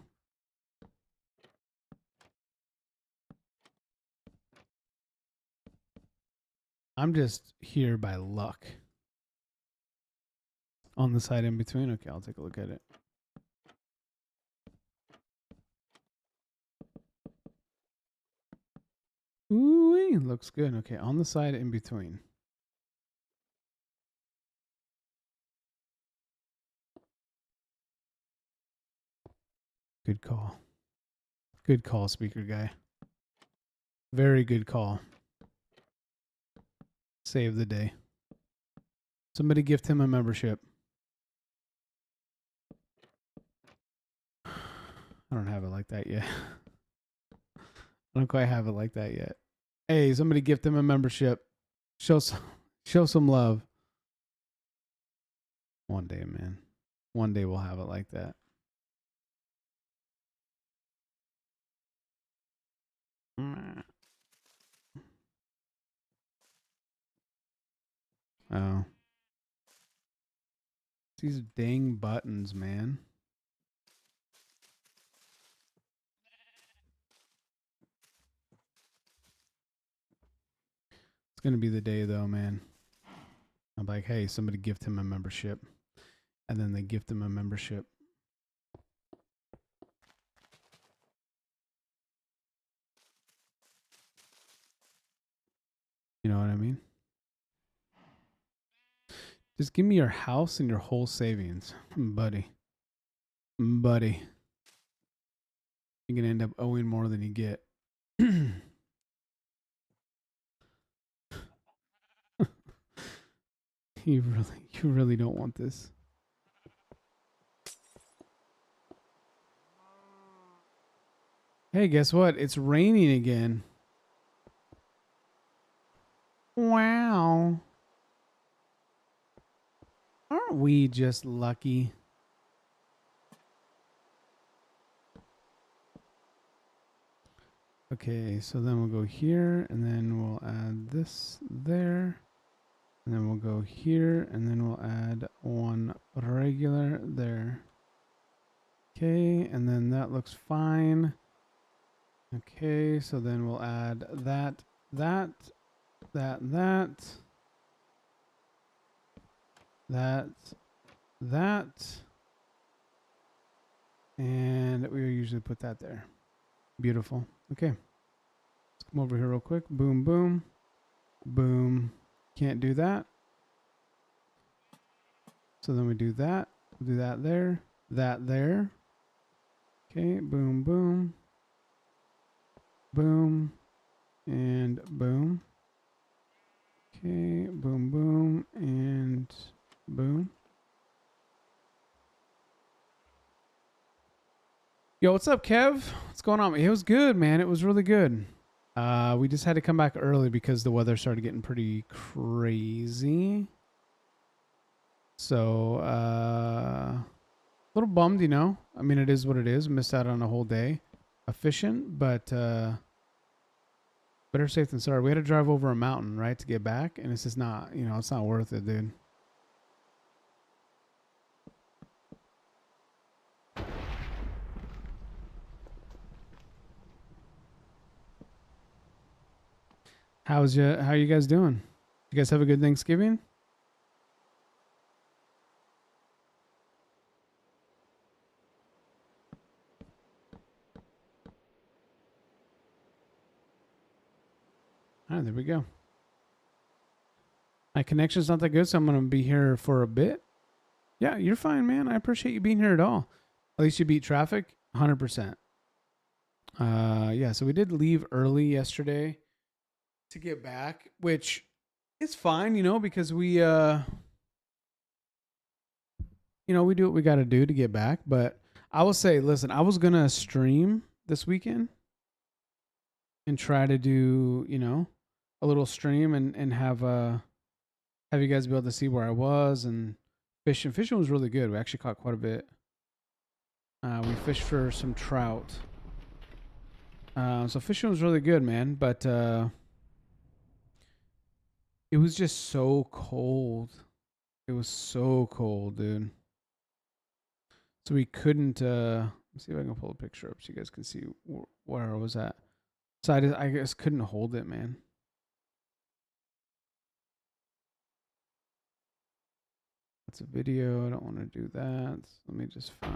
I'm just here by luck. On the side in between? Okay, I'll take a look at it. Ooh, looks good. Okay, on the side in between. Good call. Good call, speaker guy. Very good call. Save the day. Somebody gift him a membership. I don't have it like that yet. I don't quite have it like that yet. Hey, somebody gift him a membership. Show some love. One day, man. One day we'll have it like that. Oh. These dang buttons, man. It's going to be the day, though, man. I'm like, hey, somebody gift him a membership. And then they gift him a membership. You know what I mean? Just give me your house and your whole savings, buddy. Buddy. You're going to end up owing more than you get. You really don't want this. Hey, guess what? It's raining again. Wow. Aren't we just lucky? Okay, so then we'll go here, and then we'll add this there. And then we'll go here, and then we'll add one regular there. Okay, and then that looks fine. Okay, so then we'll add that, that, and we usually put that there. Beautiful. Okay, let's come over here real quick. Boom, boom, boom. Can't do that. So then we do that. We'll do that there. That there. Okay, boom, boom. Boom. And boom. Okay, boom, boom. And boom. Yo, what's up, Kev? What's going on? It was good, man. It was really good. We just had to come back early because the weather started getting pretty crazy. So, a little bummed, you know. I mean, it is what it is. Missed out on a whole day of fishing, but better safe than sorry. We had to drive over a mountain, right, to get back, and it's just not, you know, it's not worth it, dude. How are you guys doing? You guys have a good Thanksgiving? All right, there we go. My connection's not that good, so I'm going to be here for a bit. Yeah, you're fine, man. I appreciate you being here at all. At least you beat traffic, 100%. Yeah, so we did leave early yesterday to get back, which is fine, you know, because we, you know, we do what we got to do to get back. But I will say, listen, I was going to stream this weekend and try to do, you know, a little stream and have you guys be able to see where I was and fishing. Fishing was really good. We actually caught quite a bit. We fished for some trout. So fishing was really good, man. But it was just so cold. It was so cold, dude. So we couldn't. Let's see if I can pull a picture up so you guys can see where I was at. So I just couldn't hold it, man. That's a video. I don't want to do that. Let me just find.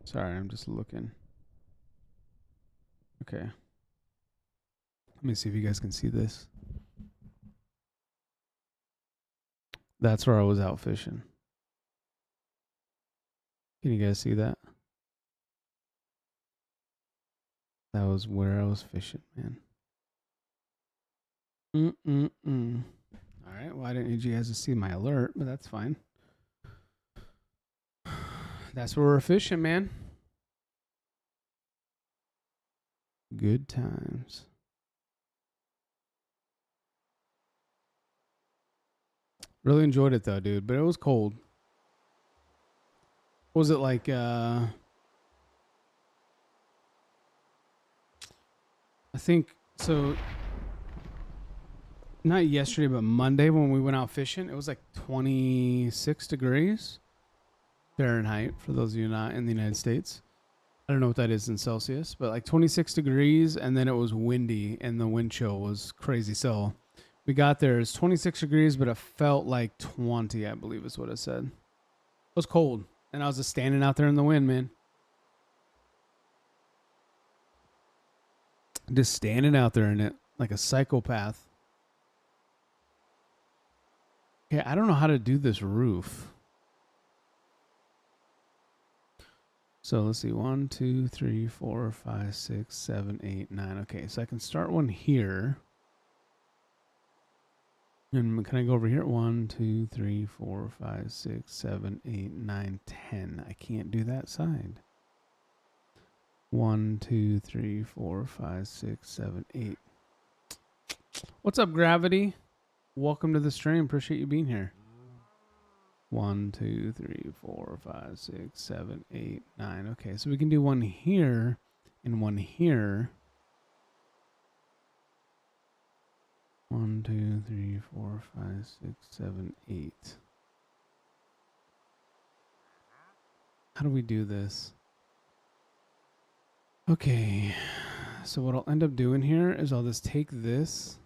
Sorry, I'm just looking. Okay. Let me see if you guys can see this. That's where I was out fishing. Can you guys see that? That was where I was fishing, man. All right. Well, I didn't need you guys to see my alert, but that's fine. That's where we're fishing, man. Good times. Really enjoyed it though, dude, but it was cold. What was it like I think so not yesterday but Monday when we went out fishing, it was like 26 degrees Fahrenheit for those of you not in the United States. I don't know what that is in Celsius, but like 26 degrees, and then it was windy and the wind chill was crazy. So we got there, it's 26 degrees, but it felt like 20, I believe is what it said. It was cold, and I was just standing out there in the wind, man. Just standing out there in it like a psychopath. Okay, I don't know how to do this roof. So let's see, 1, 2, 3, 4, 5, 6, 7, 8, 9. Okay, so I can start one here. And can I go over here? 1, 2, 3, 4, 5, 6, 7, 8, 9, 10. I can't do that side. 1, 2, 3, 4, 5, 6, 7, 8. What's up, Gravity? Welcome to the stream. Appreciate you being here. 1, 2, 3, 4, 5, 6, 7, 8, 9. Okay, so we can do one here and one here. 1, 2, 3, 4, 5, 6, 7, 8. How do we do this? Okay, so what I'll end up doing here is I'll just take this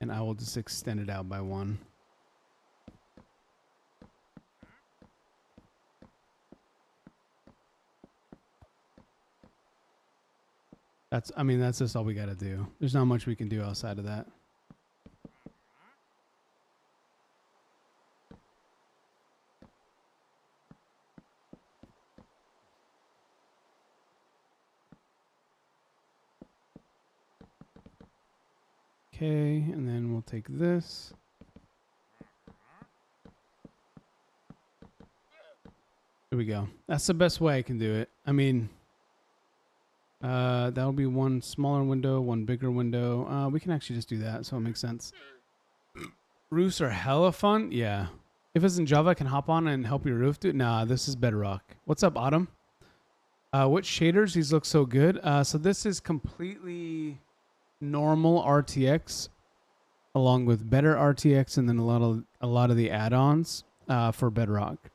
and I will just extend it out by 1. That's just all we got to do. There's not much we can do outside of that. Okay, and then we'll take this. There we go. That's the best way I can do it. I mean, that'll be one smaller window, one bigger window. We can actually just do that, so it makes sense. Roofs are hella fun. Yeah. If it's in Java, I can hop on and help your roof do it. Nah, this is Bedrock. What's up, Autumn? What shaders? These look so good. So this is completely normal RTX, along with better RTX, and then a lot of the add-ons for Bedrock.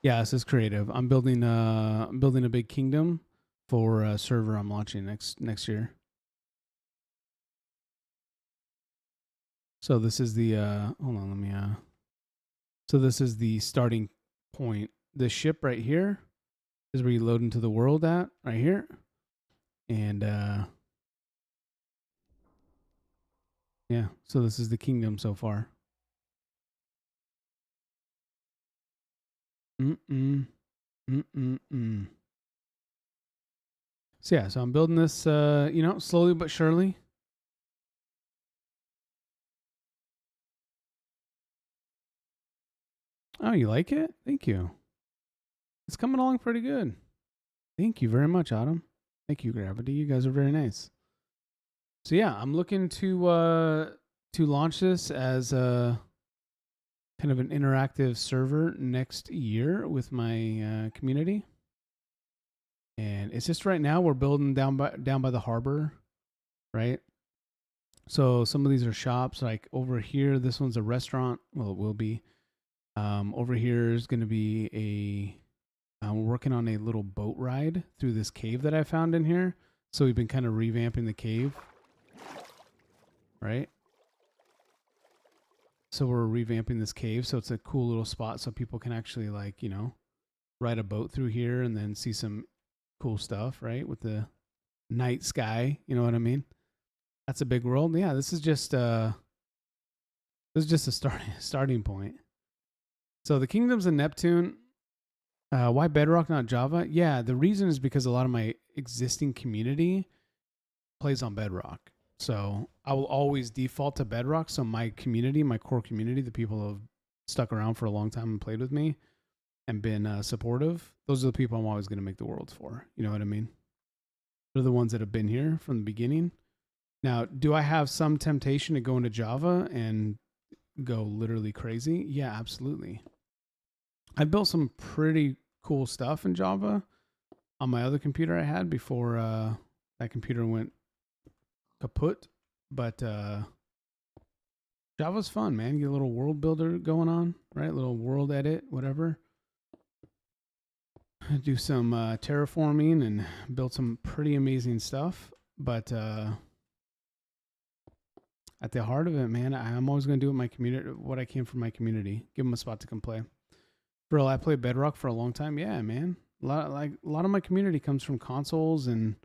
Yeah, this is creative. I'm building a big kingdom for a server I'm launching next year. So this is the hold on, let me so this is the starting point. The ship right here is where you load into the world at, right here. And yeah, so this is the kingdom so far. So yeah, so I'm building this slowly but surely. Oh, you like it? Thank you. It's coming along pretty good. Thank you very much, Autumn. Thank you, Gravity. You guys are very nice. So yeah, I'm looking to launch this as a kind of an interactive server next year with my community. And it's just right now we're building down by the harbor, right? So some of these are shops. Like over here, this one's a restaurant. Well, it will be. Over here is going to be we're working on a little boat ride through this cave that I found in here. So we've been kind of revamping the cave, right? So we're revamping this cave, so it's a cool little spot so people can actually ride a boat through here and then see some cool stuff, right? With the night sky, you know what I mean? That's a big world. Yeah, this is just This is just a starting point. So the kingdoms of Neptune. Why Bedrock, not Java? Yeah, the reason is because a lot of my existing community plays on Bedrock. So I will always default to Bedrock. So my community, my core community, the people who have stuck around for a long time and played with me and been supportive, those are the people I'm always going to make the worlds for. You know what I mean? They're the ones that have been here from the beginning. Now, do I have some temptation to go into Java and go literally crazy? Yeah, absolutely. I built some pretty cool stuff in Java on my other computer I had before that computer went kaput. But Java's fun, man. You get a little world builder going on, right? A little world edit, whatever. Do some terraforming and build some pretty amazing stuff. But at the heart of it, man, I'm always going to do what I can for my community. Give them a spot to come play. Bro, I played Bedrock for a long time. Yeah, man. A lot of my community comes from consoles, and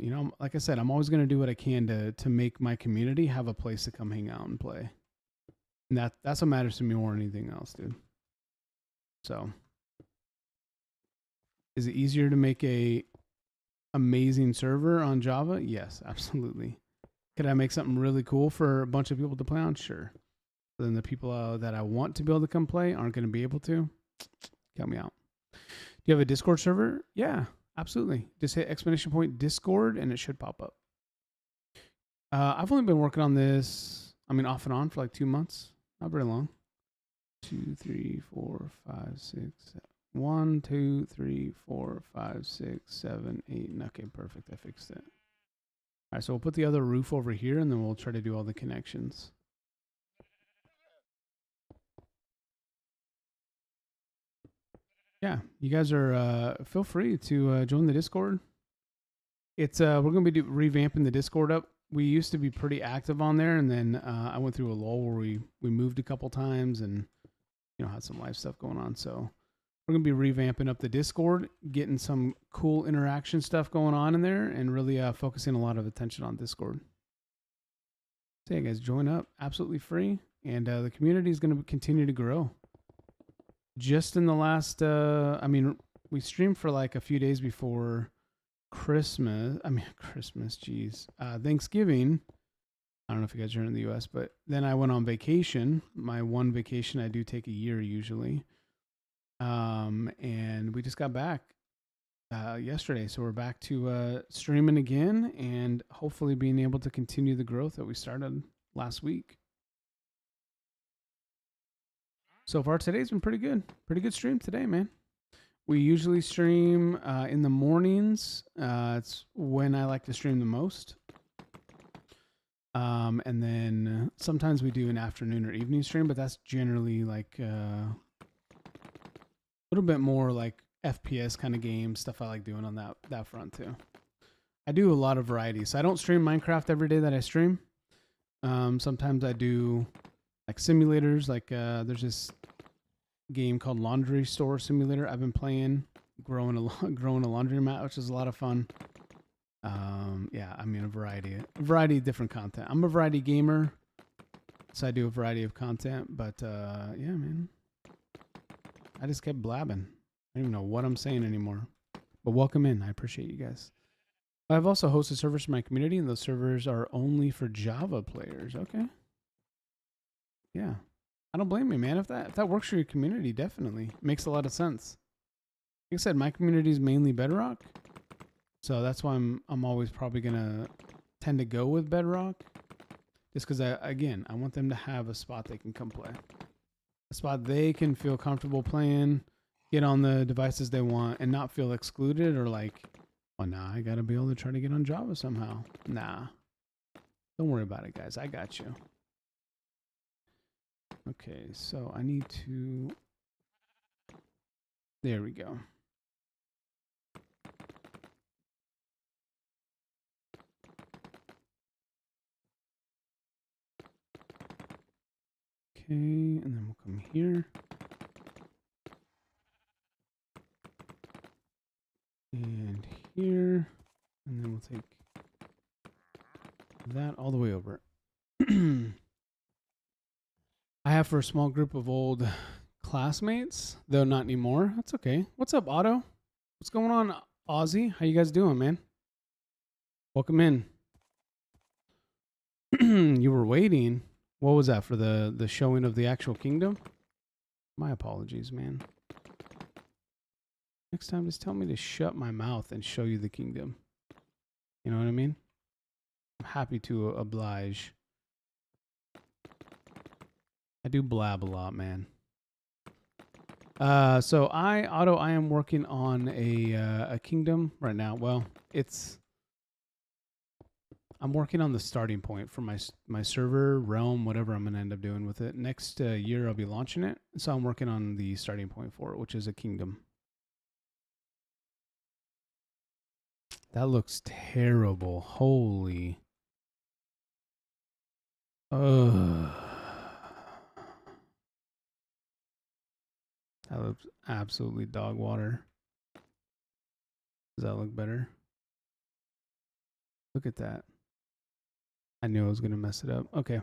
you know, like I said, I'm always going to do what I can to make my community have a place to come hang out and play. And that's what matters to me more than anything else, dude. So, is it easier to make a amazing server on Java? Yes, absolutely. Could I make something really cool for a bunch of people to play on? Sure. But then the people that I want to be able to come play aren't going to be able to. Count me out. Do you have a Discord server? Yeah, absolutely. Just hit exclamation point Discord and it should pop up. I've only been working on this, I mean, off and on for like 2 months. Not very long. 2, 3, 4, 5, 6, 7. 1, 2, 3, 4, 5, 6, 7, 8. Okay, perfect. I fixed it. All right, so we'll put the other roof over here and then we'll try to do all the connections. Yeah, you guys are feel free to join the Discord. It's we're gonna be revamping the Discord up. We used to be pretty active on there, and then I went through a lull where we moved a couple times and had some live stuff going on. So we're gonna be revamping up the Discord, getting some cool interaction stuff going on in there, and really focusing a lot of attention on Discord. So yeah, guys, join up, absolutely free, and the community is gonna continue to grow. Just in the last, I mean, we streamed for like a few days before Christmas. I mean, Christmas, geez. Thanksgiving. I don't know if you guys are in the US, but then I went on vacation. My one vacation I do take a year usually. And we just got back yesterday. So we're back to streaming again and hopefully being able to continue the growth that we started last week. So far today's been pretty good. Pretty good stream today, man. We usually stream in the mornings. It's when I like to stream the most. And then sometimes we do an afternoon or evening stream, but that's generally like a little bit more like FPS kind of games, stuff I like doing on that front too. I do a lot of variety. So I don't stream Minecraft every day that I stream. Sometimes I do like simulators, like there's this game called Laundry Store Simulator I've been playing, growing a laundromat, which is a lot of fun. Yeah, I mean a variety of different content. I'm a variety gamer, so I do a variety of content. But yeah, man, I just kept blabbing. I don't even know what I'm saying anymore. But welcome in. I appreciate you guys. I've also hosted servers for my community, and those servers are only for Java players. Okay. Yeah. I don't blame you, man. If that works for your community, definitely. It makes a lot of sense. Like I said, my community is mainly Bedrock. So that's why I'm always probably gonna tend to go with Bedrock. Just because I want them to have a spot they can come play. A spot they can feel comfortable playing, get on the devices they want, and not feel excluded or like, oh nah, I gotta be able to try to get on Java somehow. Nah. Don't worry about it, guys. I got you. Okay, so I need to... There we go. Okay, and then we'll come here. And here. And then we'll take that all the way over. I have for a small group of old classmates, though not anymore. That's okay. What's up, Otto? What's going on, Ozzy? How you guys doing, man? Welcome in. You were waiting. What was that, for the showing of the actual kingdom? My apologies, man. Next time, just tell me to shut my mouth and show you the kingdom. You know what I mean? I'm happy to oblige. I do blab a lot, man. So Otto, I am working on a kingdom right now. Well, I'm working on the starting point for my server, realm, whatever I'm gonna end up doing with it. Next year, I'll be launching it. So I'm working on the starting point for it, which is a kingdom. That looks terrible. Holy. Ugh. That looks absolutely dog water. Does that look better? Look at that. I knew I was going to mess it up. Okay.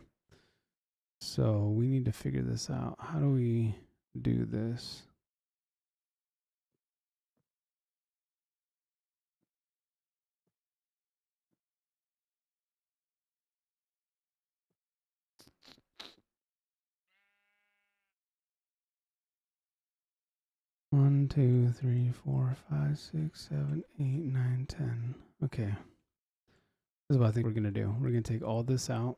So we need to figure this out. How do we do this? One, 2, 3, 4, 5, 6, 7, 8, 9, 10. Okay. This is what I think we're going to do. We're going to take all this out.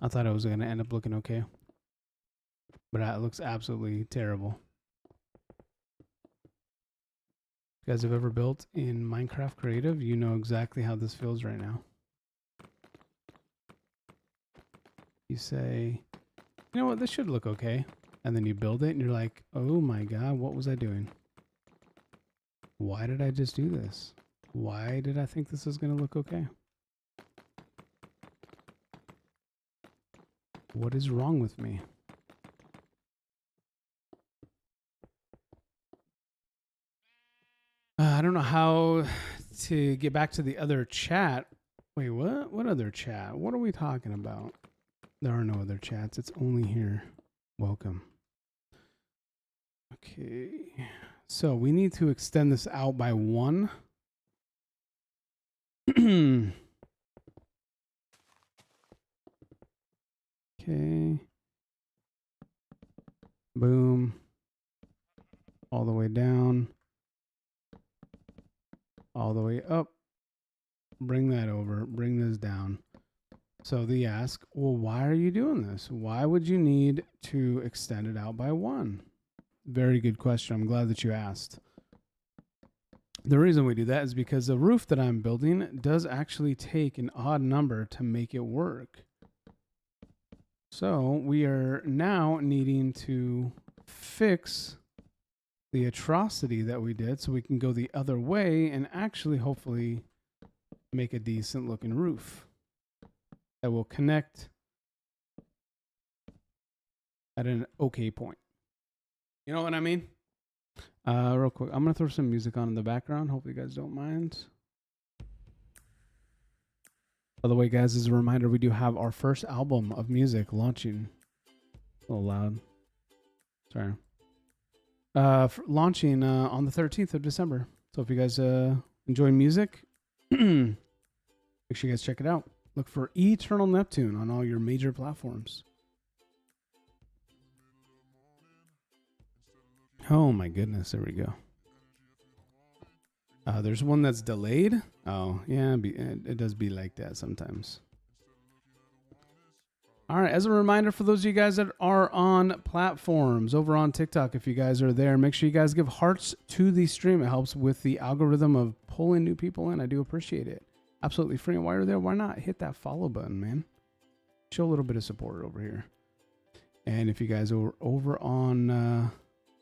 I thought it was going to end up looking okay. But it looks absolutely terrible. If you guys have ever built in Minecraft Creative, you know exactly how this feels right now. You say, you know what, this should look okay. And then you build it and you're like, oh my God, what was I doing? Why did I just do this? Why did I think this was going to look okay? What is wrong with me? I don't know how to get back to the other chat. Wait, what? What other chat? What are we talking about? There are no other chats. It's only here. Welcome. Okay. So we need to extend this out by 1. Okay. Boom. All the way down. All the way up. Bring that over. Bring this down. So they ask, well, why are you doing this? Why would you need to extend it out by 1? Very good question. I'm glad that you asked. The reason we do that is because the roof that I'm building does actually take an odd number to make it work. So we are now needing to fix the atrocity that we did so we can go the other way and actually hopefully make a decent looking roof that will connect at an okay point. You know what I mean? Real quick, I'm going to throw some music on in the background. Hopefully you guys don't mind. By the way, guys, as a reminder, we do have our first album of music launching. A little loud. Sorry. Launching on the 13th of December. So if you guys enjoy music, make sure you guys check it out. Look for Eternal Neptune on all your major platforms. Oh my goodness, there we go. There's one that's delayed. Oh, yeah, it does be like that sometimes. All right, as a reminder for those of you guys that are on platforms, over on TikTok, if you guys are there, make sure you guys give hearts to the stream. It helps with the algorithm of pulling new people in. I do appreciate it. Absolutely free. And while you're there, why not hit that follow button, man? Show a little bit of support over here. And if you guys are over on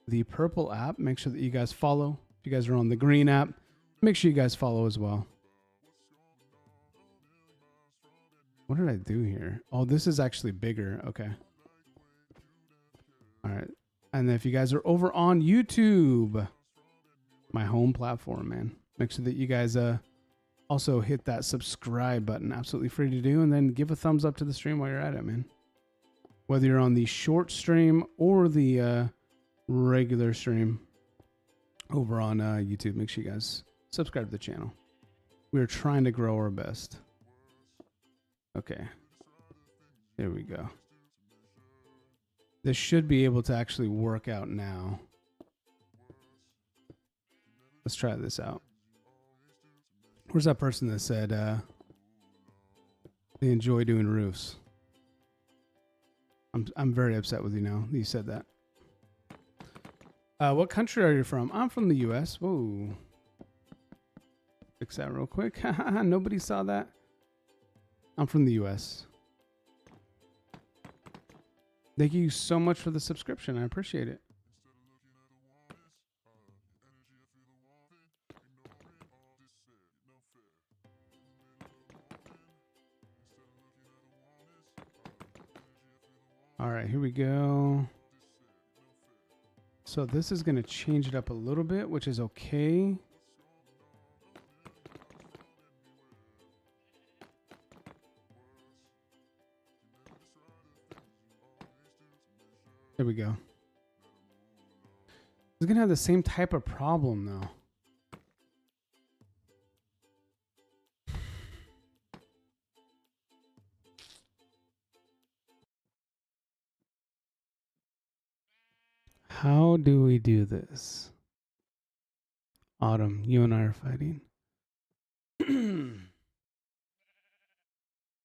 the purple app, make sure that you guys follow. If you guys are on the green app, make sure you guys follow as well. What did I do here? Oh, this is actually bigger. Okay. All right. And if you guys are over on YouTube, my home platform, man, make sure that you guys Also, hit that subscribe button. Absolutely free to do. And then give a thumbs up to the stream while you're at it, man. Whether you're on the short stream or the regular stream over on YouTube, make sure you guys subscribe to the channel. We're trying to grow our best. Okay. There we go. This should be able to actually work out now. Let's try this out. Where's that person that said they enjoy doing roofs? I'm very upset with you now that you said that. What country are you from? I'm from the US. Whoa. Fix that real quick. Nobody saw that. I'm from the US. Thank you so much for the subscription. I appreciate it. All right, here we go. So this is going to change it up a little bit, which is okay. There we go. It's going to have the same type of problem, though. How do we do this? Autumn, you and I are fighting.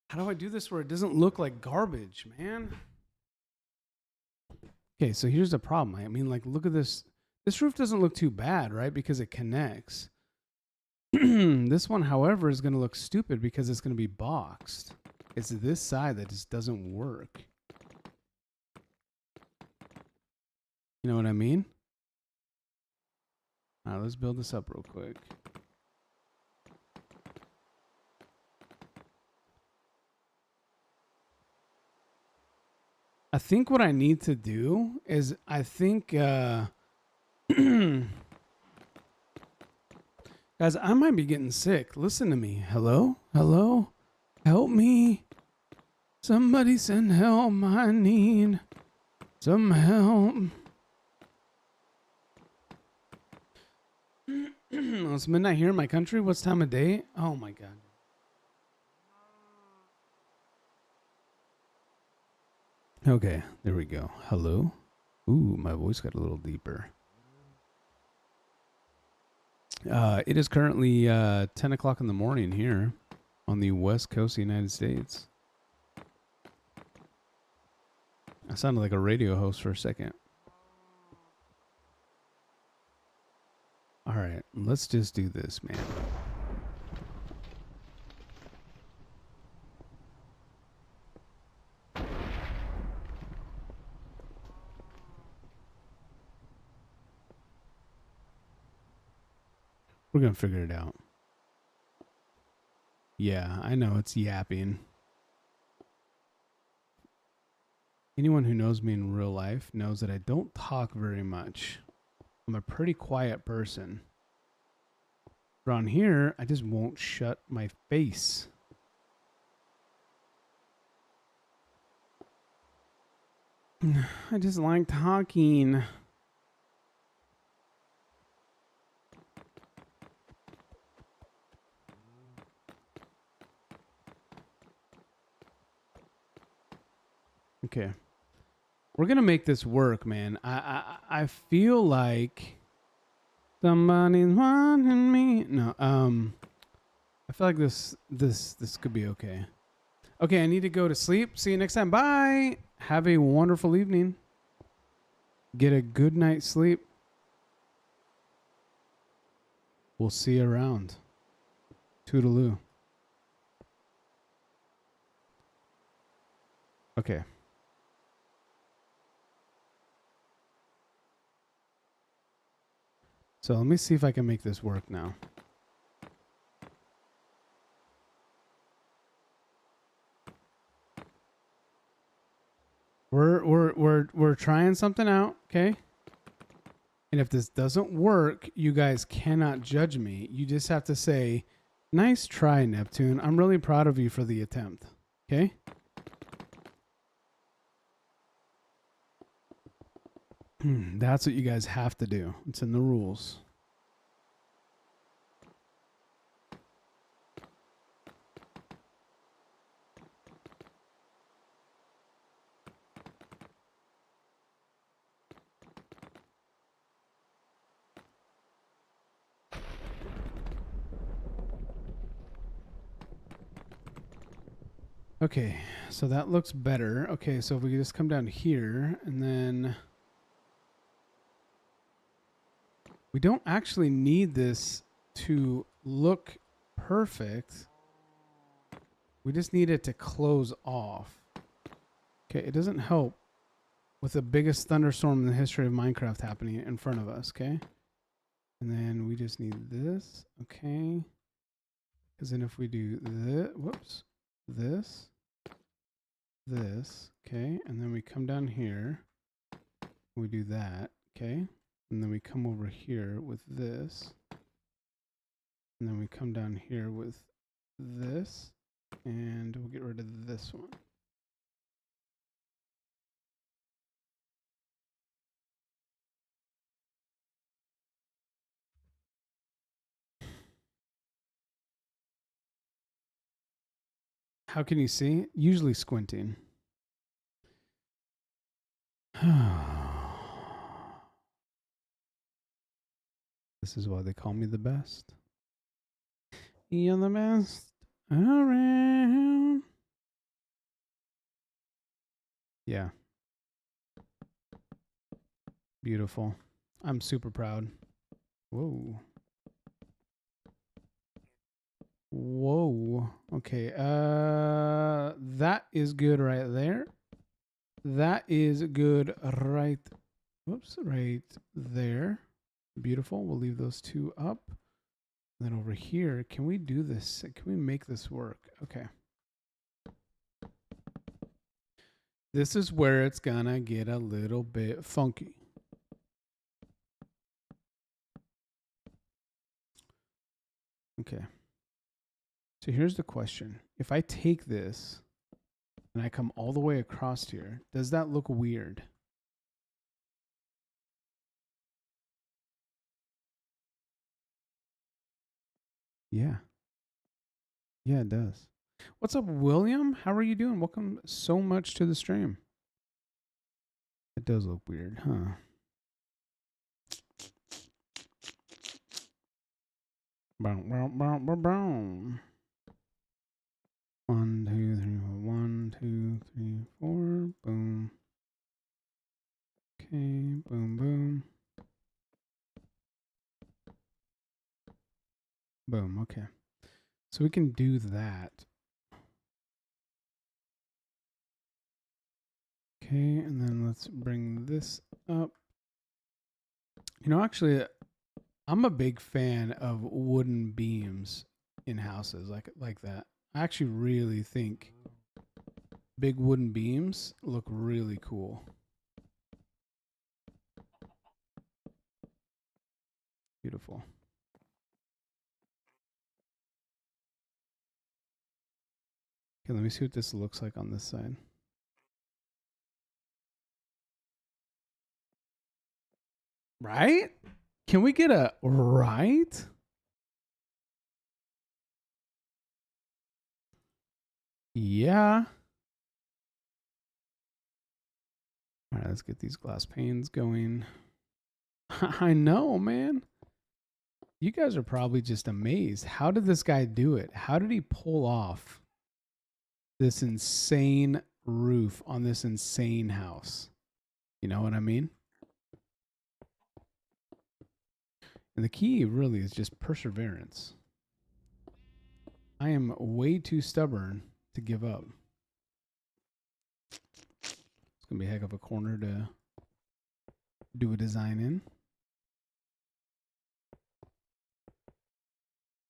How do I do this where it doesn't look like garbage, man? Okay, so here's the problem. I mean, like, look at this. This roof doesn't look too bad, right? Because it connects. This one, however, is going to look stupid because it's going to be boxed. It's this side that just doesn't work. You know what I mean? All right, let's build this up real quick. I think what I need to do is I think, guys, I might be getting sick. Listen to me. Hello? Hello? Help me. Somebody send help. I need some help. It's midnight here in my country. What's time of day? Oh my God. Okay, there we go. Hello? Ooh, my voice got a little deeper. It is currently 10 o'clock in the morning here on the west coast of the United States. I sounded like a radio host for a second. All right, let's just do this, man. We're going to figure it out. Yeah, I know it's yapping. Anyone who knows me in real life knows that I don't talk very much. I'm a pretty quiet person. But on here, I just won't shut my face. I just like talking. Okay. We're going to make this work, man. I feel like somebody's wanting me. No, I feel like this could be okay. Okay, I need to go to sleep. See you next time. Bye. Have a wonderful evening. Get a good night's sleep. We'll see you around. Toodaloo. Okay. So let me see if I can make this work now. We're trying something out, okay? And if this doesn't work, you guys cannot judge me. You just have to say, Nice try, Neptune. I'm really proud of you for the attempt. Okay? That's what you guys have to do. It's in the rules. Okay, so that looks better. Okay, so if we could just come down here and then we don't actually need this to look perfect. We just need it to close off. Okay, it doesn't help with the biggest thunderstorm in the history of Minecraft happening in front of us, okay? And then we just need this, okay? Because then if we do this, whoops, this, okay? And then we come down here, we do that, okay? And then we come over here with this. And then we come down here with this. And we'll get rid of this one. How can you see? Usually squinting. This is why they call me the best. You're the best around. Yeah. Beautiful. I'm super proud. Whoa. Whoa. Okay. That is good right there. That is good right. Whoops. Right there. Beautiful. We'll leave those two up. And then over here, can we do this? Can we make this work? Okay. This is where it's gonna get a little bit funky. Okay. So here's the question. If I take this and I come all the way across here, does that look weird? Yeah. Yeah, it does. What's up, William? How are you doing? Welcome so much to the stream. It does look weird, huh? Boom, boom, boom, boom, boom. 1, 2, 3, 4. 1, 2, 3, 4. Boom. Okay, boom, boom. Boom, okay. So we can do that. Okay, and then let's bring this up. You know, actually, I'm a big fan of wooden beams in houses like that. I actually really think big wooden beams look really cool. Beautiful. Okay, let me see what this looks like on this side. Right? Can we get a right? Yeah. All right, let's get these glass panes going. I know, man. You guys are probably just amazed. How did this guy do it? How did he pull off this insane roof on this insane house? You know what I mean? And the key really is just perseverance. I am way too stubborn to give up. It's going to be a heck of a corner to do a design in.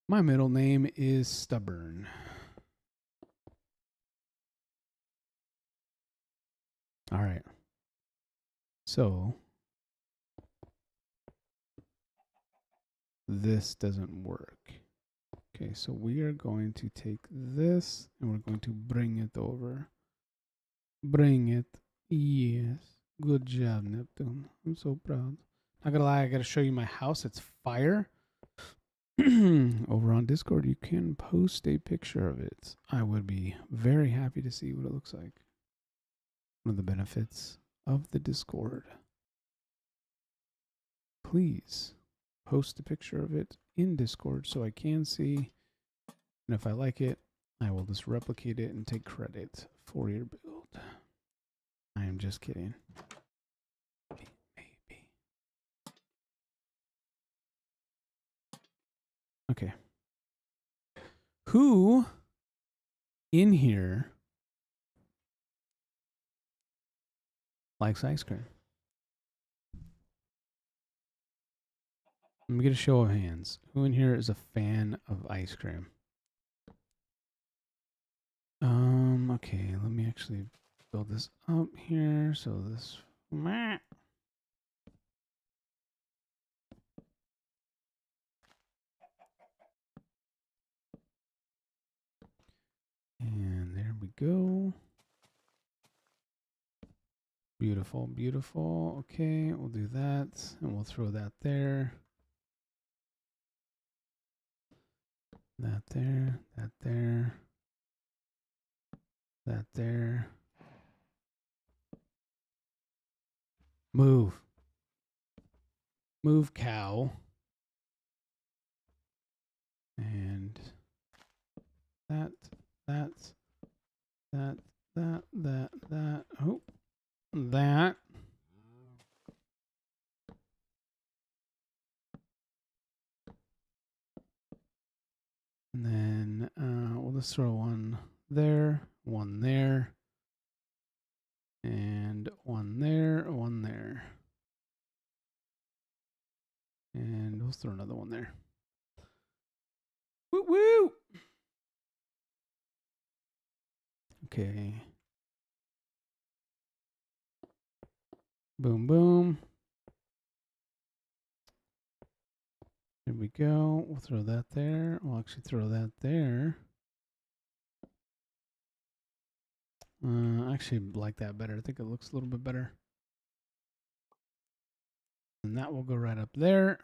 My middle name is Stubborn. All right. So this doesn't work. Okay, so we are going to take this and we're going to bring it over. Bring it. Yes. Good job, Neptune. I'm so proud. Not gonna lie, I gotta show you my house. It's fire. Over on Discord, you can post a picture of it. I would be very happy to see what it looks like. One of the benefits of the Discord. Please post a picture of it in Discord so I can see. And if I like it, I will just replicate it and take credit for your build. I am just kidding. Maybe. Okay. Who in here likes ice cream? Let me get a show of hands. Who in here is a fan of ice cream? Okay, let me actually build this up here. So this and there we go. Beautiful, beautiful. Okay, we'll do that and we'll throw that there. That there, that there, that there. Move. Move, cow. And that. Oh, that. And then we'll just throw one there, and one there, and we'll throw another one there. Woo woo! Okay. Boom, boom. There we go. We'll throw that there. We'll actually throw that there. I actually like that better. I think it looks a little bit better. And that will go right up there.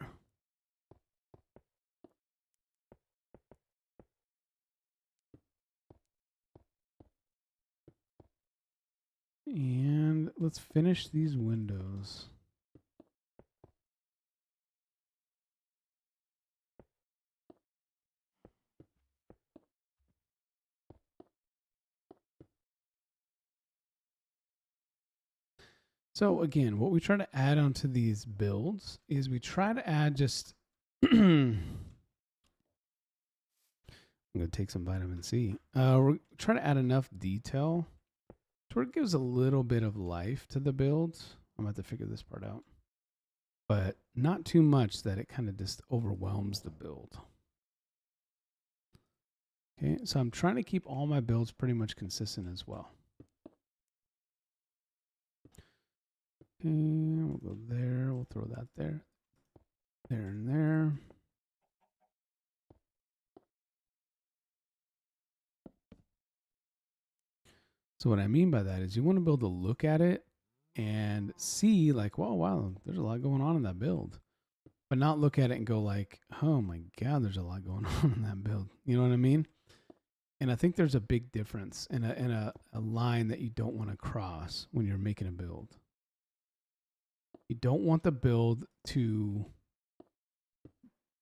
And let's finish these windows. So again, what we try to add onto these builds is we try to add just I'm going to take some vitamin C. We're trying to add enough detail to where it gives a little bit of life to the build. I'm going to have to figure this part out. But not too much that it kind of just overwhelms the build. Okay, so I'm trying to keep all my builds pretty much consistent as well. Okay, we'll go there. We'll throw that there. There and there. So what I mean by that is you want to be able to look at it and see like, whoa, wow, there's a lot going on in that build. But not look at it and go like, oh my God, there's a lot going on in that build. You know what I mean? And I think there's a big difference in a line that you don't want to cross when you're making a build. You don't want the build to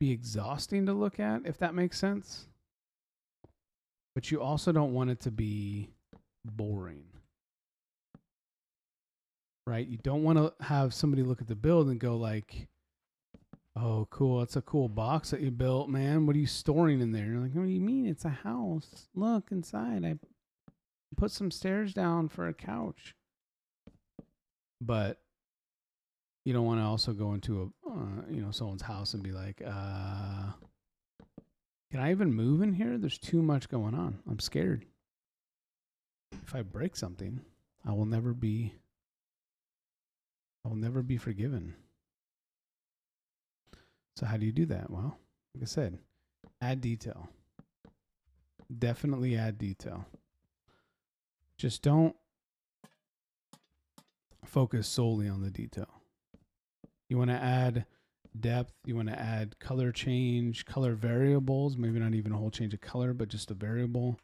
be exhausting to look at, if that makes sense. But you also don't want it to be boring. Right? You don't want to have somebody look at the build and go like, oh, cool. That's a cool box that you built, man. What are you storing in there? And you're like, what do you mean? It's a house. Look inside. I put some stairs down for a couch. But you don't want to also go into a, someone's house and be like, can I even move in here? There's too much going on. I'm scared. If I break something, I will never be forgiven. So how do you do that? Well, like I said, add detail. Definitely add detail. Just don't focus solely on the detail. You want to add depth. You want to add color change, color variables, maybe not even a whole change of color, but just a variable.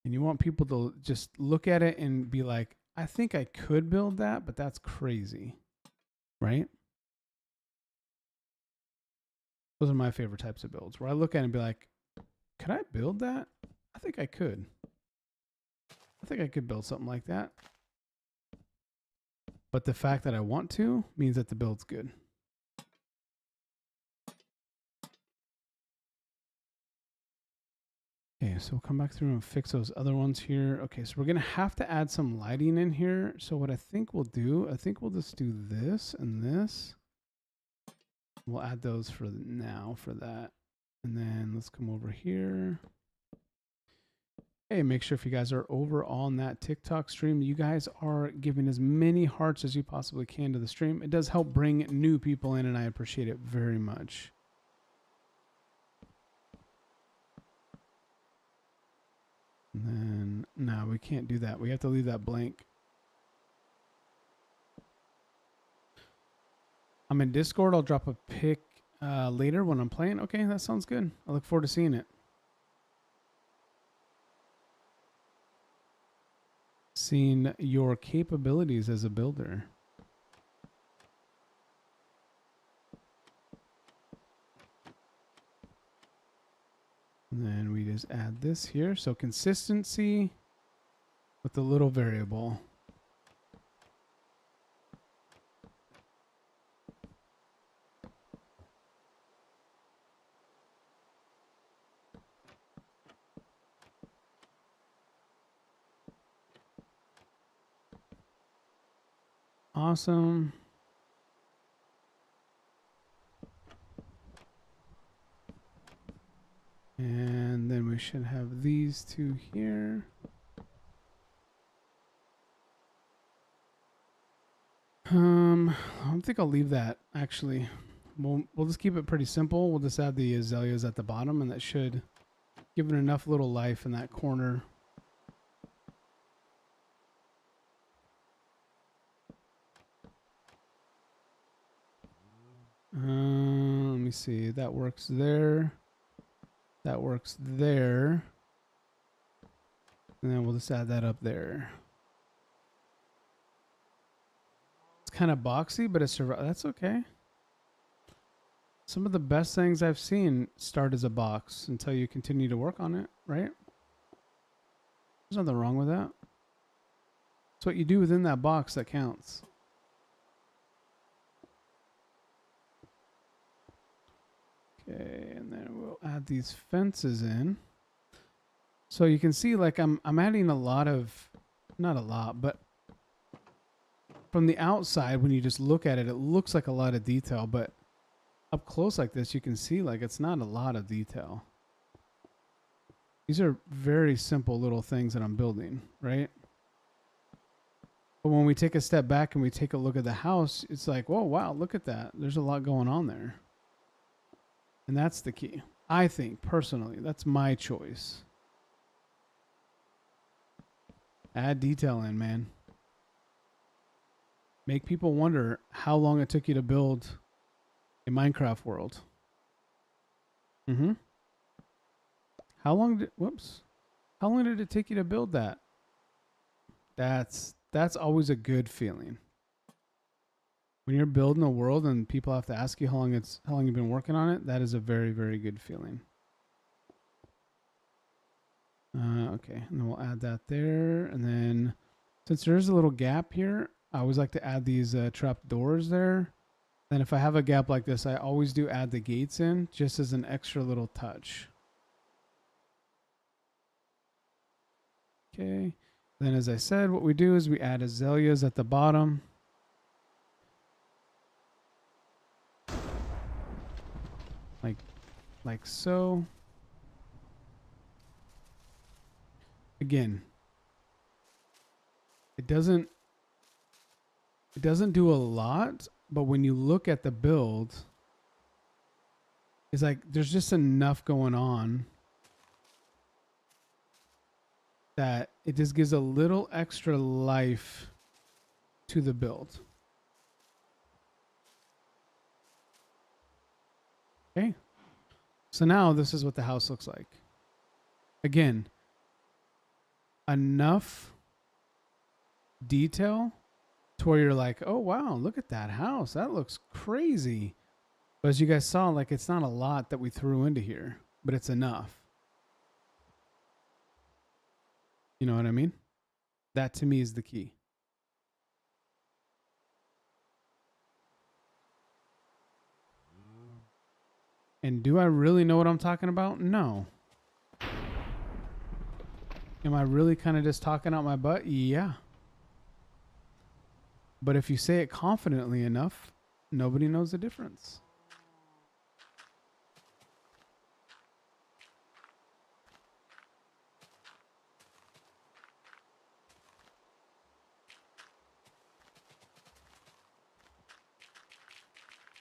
And you want people to just look at it and be like, I think I could build that, but that's crazy, right? Those are my favorite types of builds, where I look at it and be like, could I build that? I think I could. I think I could build something like that. But the fact that I want to means that the build's good. Okay, so we'll come back through and fix those other ones here. Okay, so we're going to have to add some lighting in here. So what I think we'll do, I think we'll just do this and this. We'll add those for now for that. And then let's come over here. Hey, make sure if you guys are over on that TikTok stream, you guys are giving as many hearts as you possibly can to the stream. It does help bring new people in, and I appreciate it very much. And then, no, we can't do that. We have to leave that blank. I'm in Discord. I'll drop a pic later when I'm playing. Okay, that sounds good. I look forward to seeing it. Seeing your capabilities as a builder. And then we just add this here. So consistency with the little variable. Awesome. And then we should have these two here. I don't think I'll leave that, actually. We'll just keep it pretty simple. We'll just add the azaleas at the bottom, and that should give it enough little life in that corner. Let me see. That works there. That works there. And then we'll just add that up there. It's kind of boxy, but that's okay. Some of the best things I've seen start as a box until you continue to work on it, right? There's nothing wrong with that. It's what you do within that box that counts. Okay, and then we'll add these fences in. So you can see, like, I'm adding a lot of, not a lot, but from the outside, when you just look at it, it looks like a lot of detail, but up close like this, you can see, like, it's not a lot of detail. These are very simple little things that I'm building, right? But when we take a step back and we take a look at the house, it's like, whoa, wow, look at that. There's a lot going on there. And that's the key. I think, personally, that's my choice. Add detail in, man. Make people wonder how long it took you to build a Minecraft world. How long did it take you to build that? That's always a good feeling. When you're building a world and people have to ask you how long you've been working on it, that is a very, very good feeling. Okay, and then we'll add that there. And then since there's a little gap here, I always like to add these trap doors there. And if I have a gap like this, I always do add the gates in just as an extra little touch. Okay, then as I said, what we do is we add azaleas at the bottom. Like so. Again, it doesn't do a lot, but when you look at the build, It's like there's just enough going on that it just gives a little extra life to the build. Okay. So now this is what the house looks like. Again, enough detail to where you're like, oh, wow, look at that house. That looks crazy. But as you guys saw, like, it's not a lot that we threw into here, but it's enough. You know what I mean? That to me is the key. And do I really know what I'm talking about? No. Am I really kind of just talking out my butt? Yeah. But if you say it confidently enough, nobody knows the difference.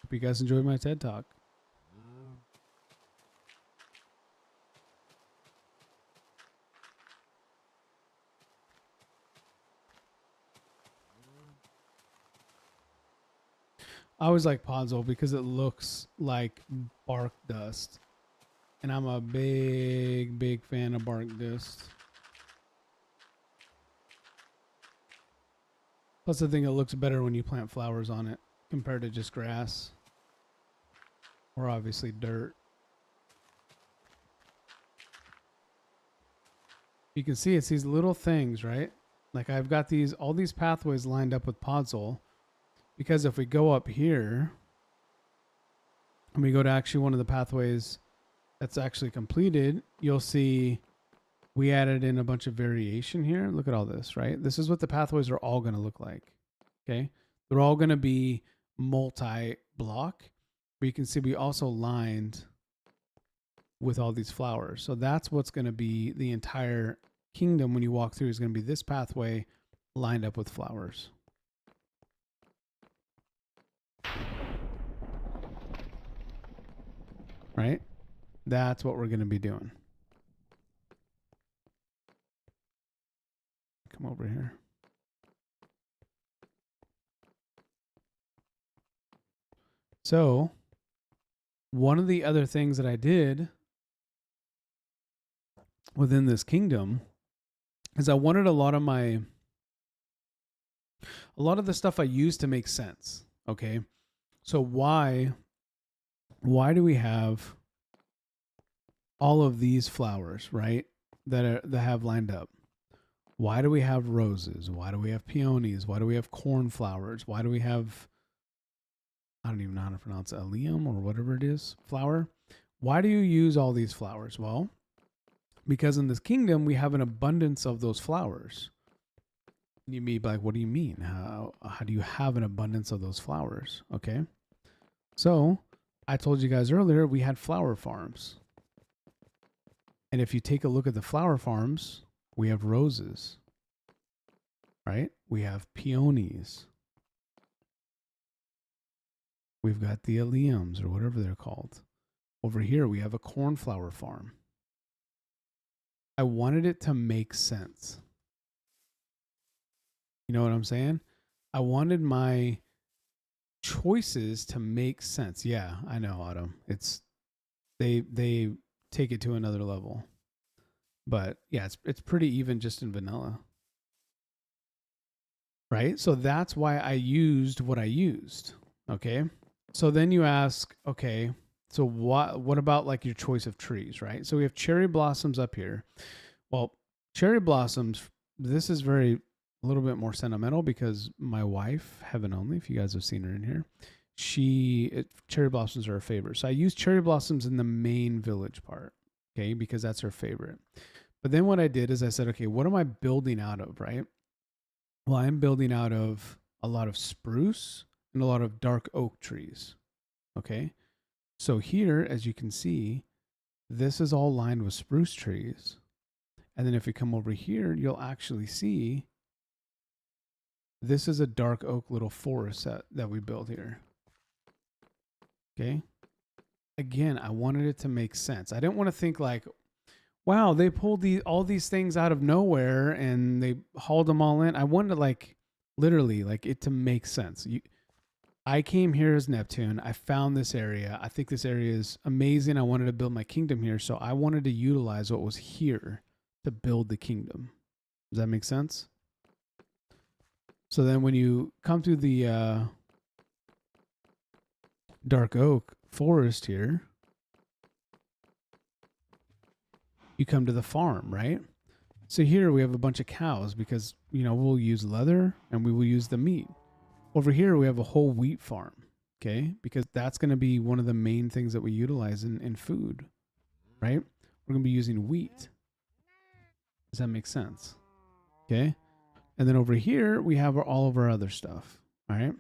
Hope you guys enjoyed my TED Talk. I always like Podzol because it looks like bark dust. And I'm a big fan of bark dust. Plus I think it looks better when you plant flowers on it compared to just grass. Or obviously dirt. You can see it's these little things, right? Like I've got all these pathways lined up with Podzol. Because if we go up here and we go to actually one of the pathways that's actually completed, you'll see we added in a bunch of variation here. Look at all this, right? This is what the pathways are all going to look like. Okay. They're all going to be multi-block. But you can see we also lined with all these flowers. So that's what's going to be the entire kingdom when you walk through is going to be this pathway lined up with flowers. Right? That's what we're going to be doing. Come over here. So, one of the other things that I did within this kingdom is I wanted a lot of the stuff I used to make sense. Okay. So why do we have all of these flowers, right? That have lined up. Why do we have roses? Why do we have peonies? Why do we have cornflowers? Why do we have, I don't even know how to pronounce it, allium or whatever it is, flower? Why do you use all these flowers? Well, because in this kingdom, we have an abundance of those flowers. You may be like, what do you mean? How do you have an abundance of those flowers? Okay. So I told you guys earlier, we had flower farms. And if you take a look at the flower farms, we have roses, right? We have peonies. We've got the alliums or whatever they're called. Over here, we have a cornflower farm. I wanted it to make sense. You know what I'm saying? I wanted my choices to make sense. Yeah, I know, Autumn. It's they take it to another level. But yeah, it's pretty even just in vanilla. Right? So that's why I used what I used. Okay? So then you ask, okay, so what about like your choice of trees, right? So we have cherry blossoms up here. Well, cherry blossoms, this is a little bit more sentimental because my wife, heaven only, if you guys have seen her in here, cherry blossoms are her favorite. So I use cherry blossoms in the main village part, okay, because that's her favorite. But then what I did is I said, okay, what am I building out of, right? Well, I'm building out of a lot of spruce and a lot of dark oak trees, okay? So here, as you can see, this is all lined with spruce trees. And then if you come over here, you'll actually see this is a dark oak little forest that we built here. Okay. again, I wanted it to make sense. I didn't want to think like, wow, they pulled all these things out of nowhere and they hauled them all in. I wanted like literally like it to make sense. I came here as Neptune. I found this area. I think this area is amazing. I wanted to build my kingdom here, so I wanted to utilize what was here to build the kingdom. Does that make sense? So then when you come through the dark oak forest here, you come to the farm, right? So here we have a bunch of cows because, you know, we'll use leather and we will use the meat. Over here we have a whole wheat farm, okay? Because that's going to be one of the main things that we utilize in food, right? We're going to be using wheat. Does that make sense? Okay? And then over here we have all of our other stuff, all right?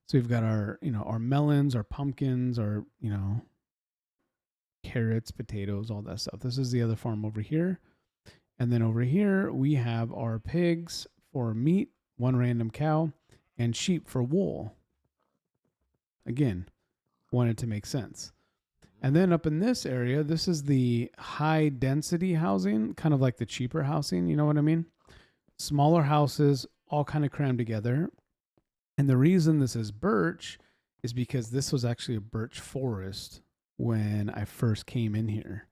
So we've got our, you know, our melons, our pumpkins, our, you know, carrots, potatoes, all that stuff. This is the other farm over here. And then over here, we have our pigs for meat, one random cow, and sheep for wool. Again, wanted to make sense. And then up in this area, this is the high density housing, kind of like the cheaper housing. You know what I mean? Smaller houses, all kind of crammed together. And the reason this is birch is because this was actually a birch forest when I first came in here.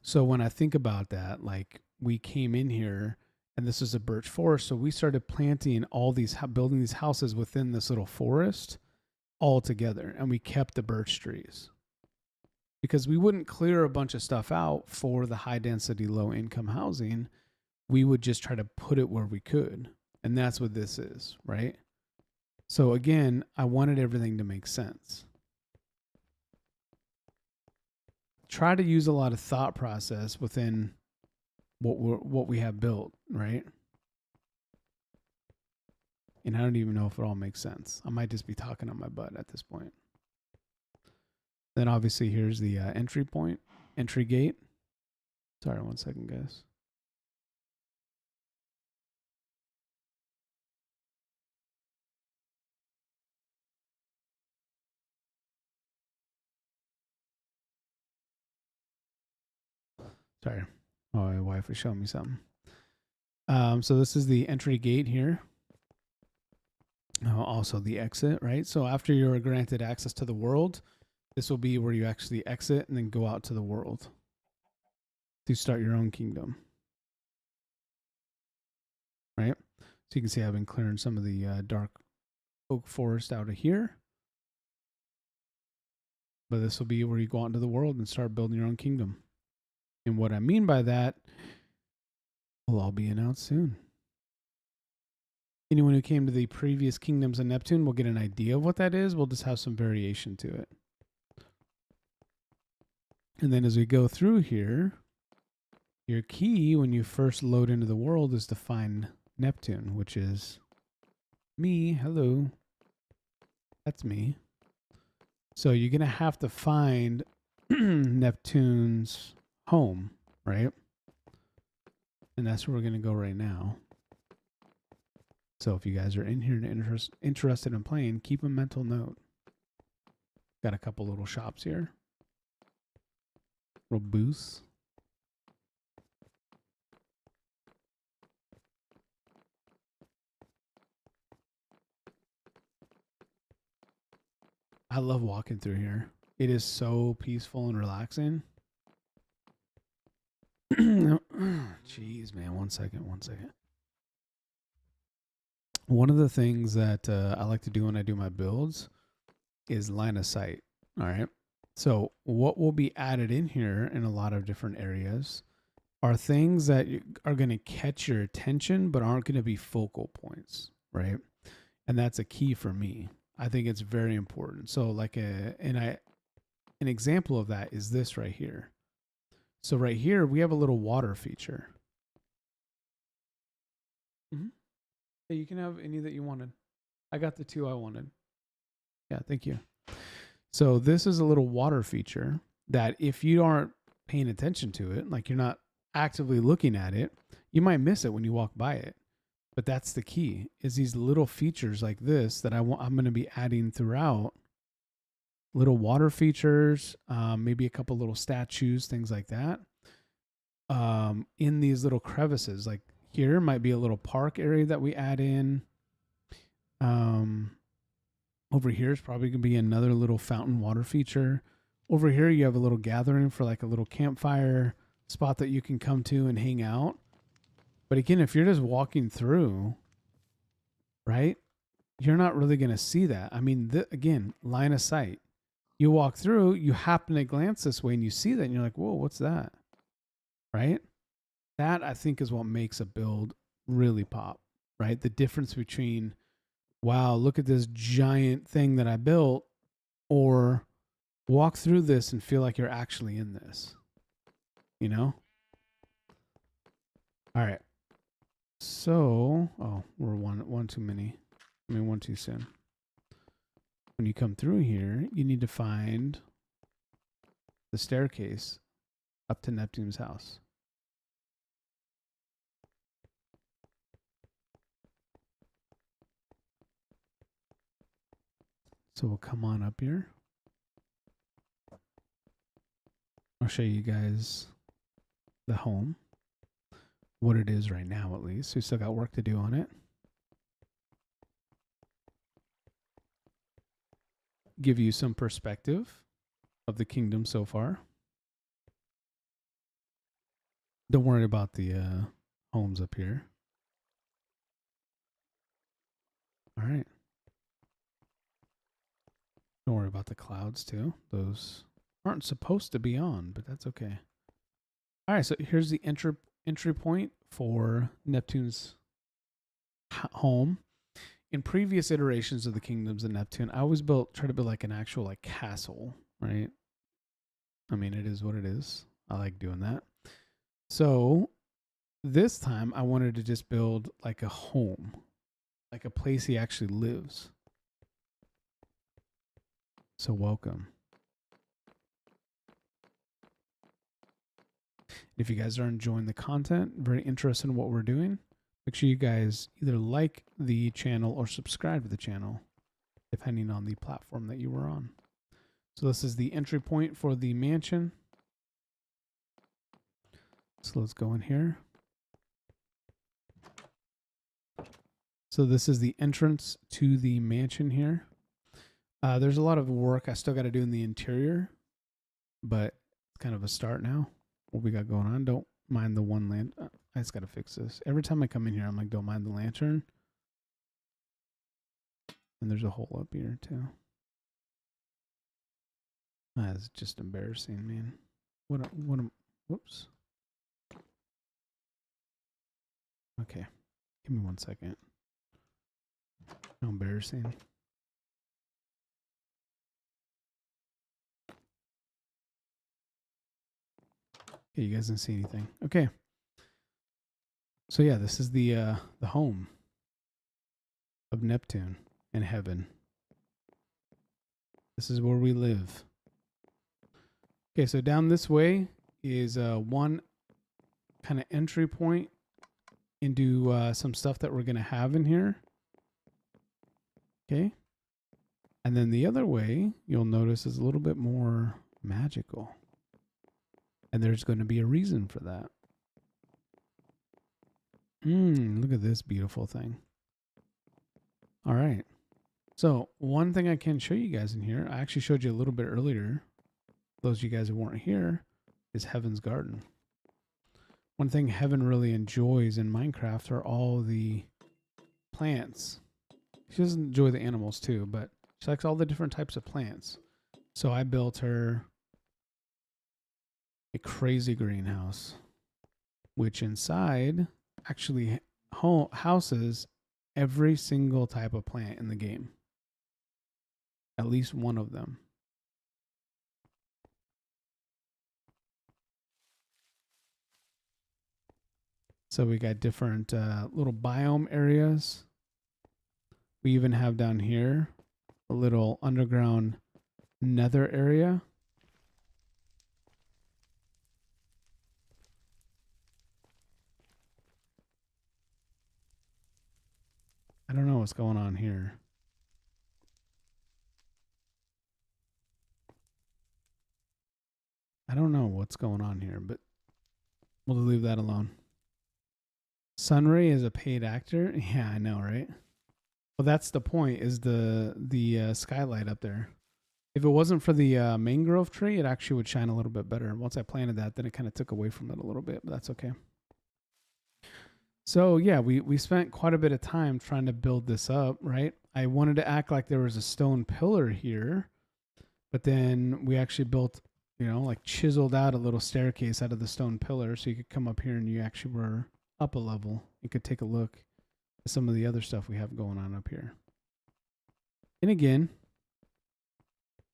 So when I think about that, like we came in here and this is a birch forest. So we started planting all these, building these houses within this little forest all together. And we kept the birch trees because we wouldn't clear a bunch of stuff out for the high density, low income housing. We would just try to put it where we could. And that's what this is, right? So again, I wanted everything to make sense. Try to use a lot of thought process within what we have built, right? And I don't even know if it all makes sense. I might just be talking on my butt at this point. Then obviously here's the entry gate. Sorry, 1 second, guys. Sorry, my wife was showing me something. So this is the entry gate here. Also the exit, right? So after you're granted access to the world, this will be where you actually exit and then go out to the world to start your own kingdom, right? So you can see I've been clearing some of the dark oak forest out of here. But this will be where you go out into the world and start building your own kingdom. And what I mean by that will all be announced soon. Anyone who came to the previous Kingdoms of Neptune will get an idea of what that is. We'll just have some variation to it. And then as we go through here, your key when you first load into the world is to find Neptune, which is me. Hello. That's me. So you're going to have to find Neptune's home, right? And that's where we're going to go right now. So if you guys are in here and interested in playing, keep a mental note. Got a couple little shops here. Little booths. I love walking through here. It is so peaceful and relaxing. Jeez, man. 1 second. One of the things that I like to do when I do my builds is line of sight. All right. So what will be added in here in a lot of different areas are things that are going to catch your attention, but aren't going to be focal points. Right. And that's a key for me. I think it's very important. So like an example of that is this right here. So right here, we have a little water feature. Mm-hmm. Yeah, you can have any that you wanted. I got the 2 I wanted. Yeah, thank you. So this is a little water feature that if you aren't paying attention to it, like you're not actively looking at it, you might miss it when you walk by it. But that's the key, is these little features like this that I'm going to be adding throughout little water features, maybe a couple little statues, things like that. In these little crevices, like here might be a little park area that we add in. Over here is probably gonna be another little fountain water feature. Over here you have a little gathering for like a little campfire spot that you can come to and hang out. But again, if you're just walking through, right, you're not really gonna see that. I mean, again, line of sight. You walk through, you happen to glance this way and you see that and you're like, whoa, what's that? Right? That I think is what makes a build really pop, right? The difference between, wow, look at this giant thing that I built, or walk through this and feel like you're actually in this, you know? All right. So, oh, we're one too many. I mean, one too soon. When you come through here, you need to find the staircase up to Neptune's house. So we'll come on up here. I'll show you guys the home, what it is right now at least. We still got work to do on it. Give you some perspective of the kingdom so far. Don't worry about the homes up here. All right. Don't worry about the clouds too. Those aren't supposed to be on, but that's okay. All right, so here's the entry point for Neptune's home. In previous iterations of the kingdoms of Neptune, I always try to build like an actual like castle, right? I mean, it is what it is. I like doing that. So this time I wanted to just build like a home, like a place he actually lives. So welcome. If you guys are enjoying the content, very interested in what we're doing, make sure you guys either like the channel or subscribe to the channel, depending on the platform that you were on. So this is the entry point for the mansion. So let's go in here. So this is the entrance to the mansion here. There's a lot of work I still got to do in the interior, but it's kind of a start now. What we got going on. Don't mind the one land. I just got to fix this. Every time I come in here, I'm like, don't mind the lantern. And there's a hole up here too. That's just embarrassing, man. Whoops. Okay. Give me 1 second. How embarrassing. Okay, you guys didn't see anything. Okay. So yeah, this is the home of Neptune in heaven. This is where we live. Okay, so down this way is one kind of entry point into some stuff that we're going to have in here. Okay. And then the other way, you'll notice, is a little bit more magical. And there's going to be a reason for that. Look at this beautiful thing. All right. So one thing I can show you guys in here, I actually showed you a little bit earlier. Those of you guys who weren't here, is Heaven's Garden. One thing Heaven really enjoys in Minecraft are all the plants. She doesn't enjoy the animals too, but she likes all the different types of plants. So I built her a crazy greenhouse, which inside actually houses every single type of plant in the game. At least one of them. So we got different little biome areas. We even have down here a little underground nether area. I don't know what's going on here. I don't know what's going on here, but we'll leave that alone. Sunray is a paid actor. Yeah, I know, right? Well, that's the point. Is the skylight up there? If it wasn't for the mangrove tree, it actually would shine a little bit better. Once I planted that, then it kind of took away from it a little bit, but that's okay. So yeah, we spent quite a bit of time trying to build this up, right? I wanted to act like there was a stone pillar here, but then we actually built, like chiseled out a little staircase out of the stone pillar so you could come up here and you actually were up a level. You could take a look at some of the other stuff we have going on up here. And again,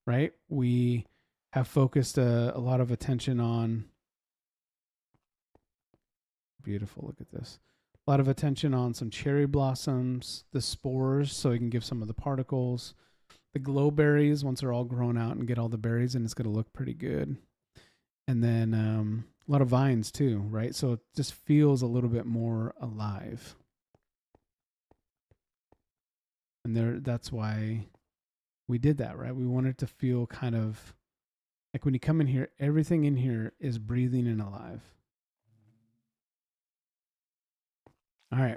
right, we have focused a lot of attention on, beautiful, look at this. A lot of attention on some cherry blossoms, the spores, so you can give some of the particles. The glow berries, once they're all grown out and get all the berries, and it's going to look pretty good. And then a lot of vines too, right? So it just feels a little bit more alive. And that's why we did that, right? We wanted to feel kind of like when you come in here, everything in here is breathing and alive. All right.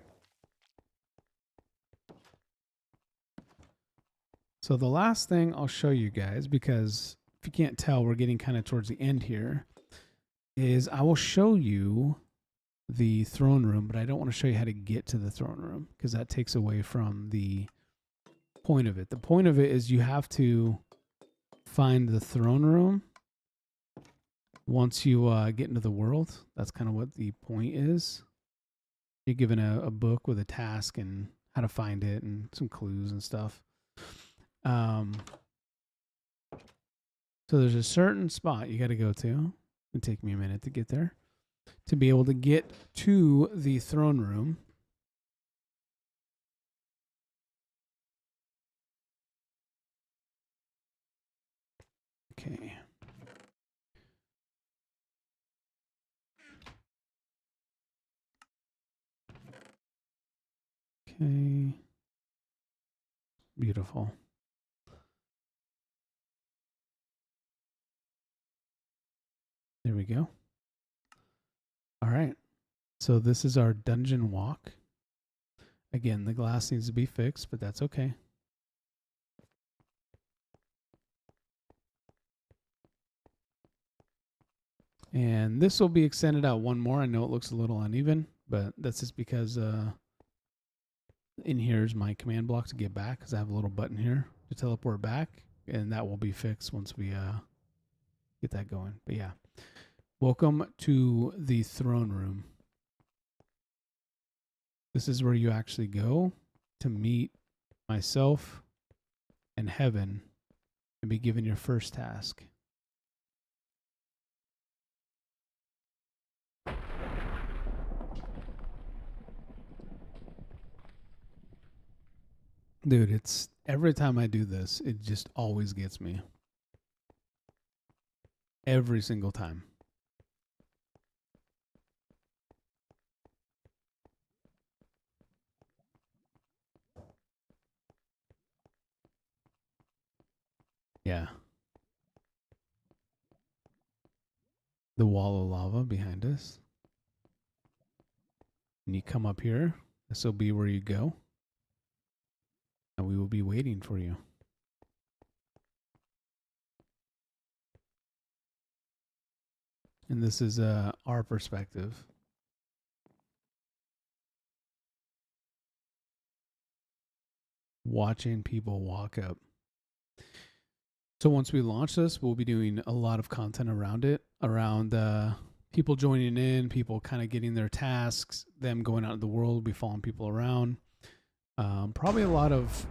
So the last thing I'll show you guys, because if you can't tell, we're getting kind of towards the end here, is I will show you the throne room, but I don't want to show you how to get to the throne room because that takes away from the point of it. The point of it is you have to find the throne room once you get into the world. That's kind of what the point is. You're given a book with a task and how to find it and some clues and stuff. So there's a certain spot you got to go to. It'll take me a minute to get there. To be able to get to the throne room. Okay. Okay. Beautiful. There we go. All right. So this is our dungeon walk. Again, the glass needs to be fixed, but that's okay. And this will be extended out one more. I know it looks a little uneven, but that's just because in here is my command block to get back, because I have a little button here to teleport back, and that will be fixed once we get that going. But yeah, welcome to the throne room. This is where you actually go to meet myself and heaven and be given your first task. Dude, it's every time I do this, it just always gets me. Every single time. Yeah. The wall of lava behind us. And you come up here. This will be where you go. And we will be waiting for you. And this is our perspective. Watching people walk up. So once we launch this, we'll be doing a lot of content around it, around people joining in, people kind of getting their tasks, them going out in the world, we'll be following people around. Probably a lot of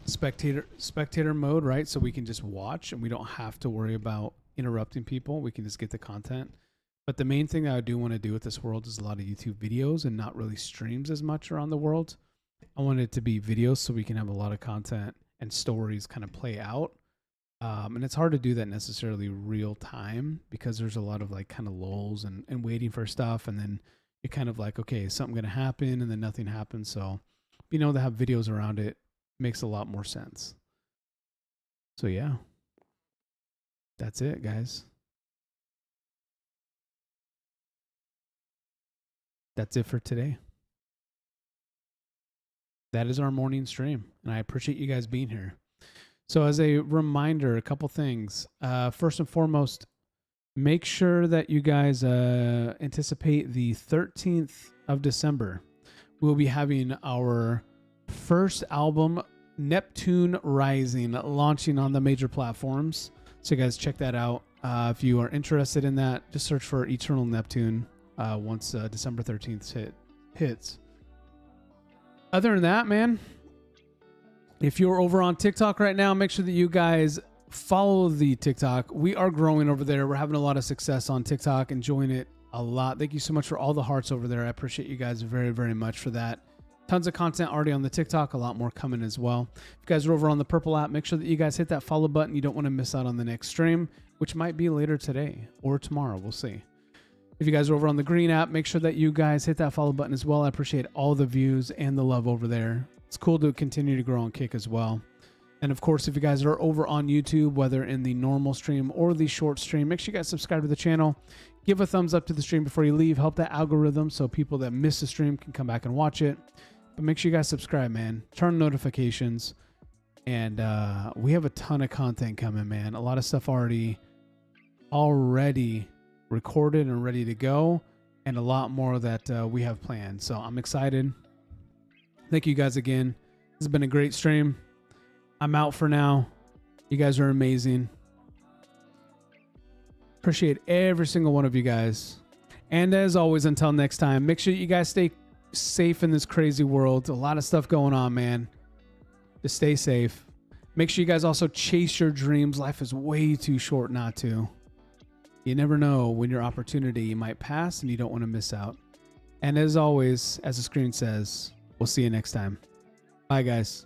spectator mode, right? So we can just watch and we don't have to worry about interrupting people. We can just get the content. But the main thing that I do want to do with this world is a lot of YouTube videos and not really streams as much around the world. I want it to be videos so we can have a lot of content and stories kind of play out. And it's hard to do that necessarily real time because there's a lot of like kind of lulls and waiting for stuff. And then you're kind of like, okay, is something going to happen? And then nothing happens. So being able to have videos around it makes a lot more sense. So yeah, that's it, guys. that's it for today. That is our morning stream, and I appreciate you guys being here. So as a reminder, a couple things. First and foremost, make sure that you guys anticipate the 13th of December. We'll be having our first album, Neptune Rising, launching on the major platforms. So you guys check that out. If you are interested in that, just search for Eternal Neptune once December 13th hits. Other than that, man, if you're over on TikTok right now, make sure that you guys follow the TikTok. We are growing over there. We're having a lot of success on TikTok, enjoying it a lot. Thank you so much for all the hearts over there. I appreciate you guys very, very much for that. Tons of content already on the TikTok, a lot more coming as well. If you guys are over on the Purple app, make sure that you guys hit that follow button. You don't want to miss out on the next stream, which might be later today or tomorrow. We'll see. If you guys are over on the Green app, make sure that you guys hit that follow button as well. I appreciate all the views and the love over there. It's cool to continue to grow on Kick as well. And of course, if you guys are over on YouTube, whether in the normal stream or the short stream, make sure you guys subscribe to the channel. Give a thumbs up to the stream before you leave. Help that algorithm so people that miss the stream can come back and watch it. But make sure you guys subscribe, man. Turn on notifications. And we have a ton of content coming, man. A lot of stuff already recorded and ready to go. And a lot more that we have planned. So I'm excited. Thank you guys again. This has been a great stream. I'm out for now. You guys are amazing. Appreciate every single one of you guys. And as always, until next time, make sure you guys stay safe in this crazy world. A lot of stuff going on, man. Just stay safe. Make sure you guys also chase your dreams. Life is way too short not to. You never know when your opportunity might pass and you don't want to miss out. And as always, as the screen says, we'll see you next time. Bye, guys.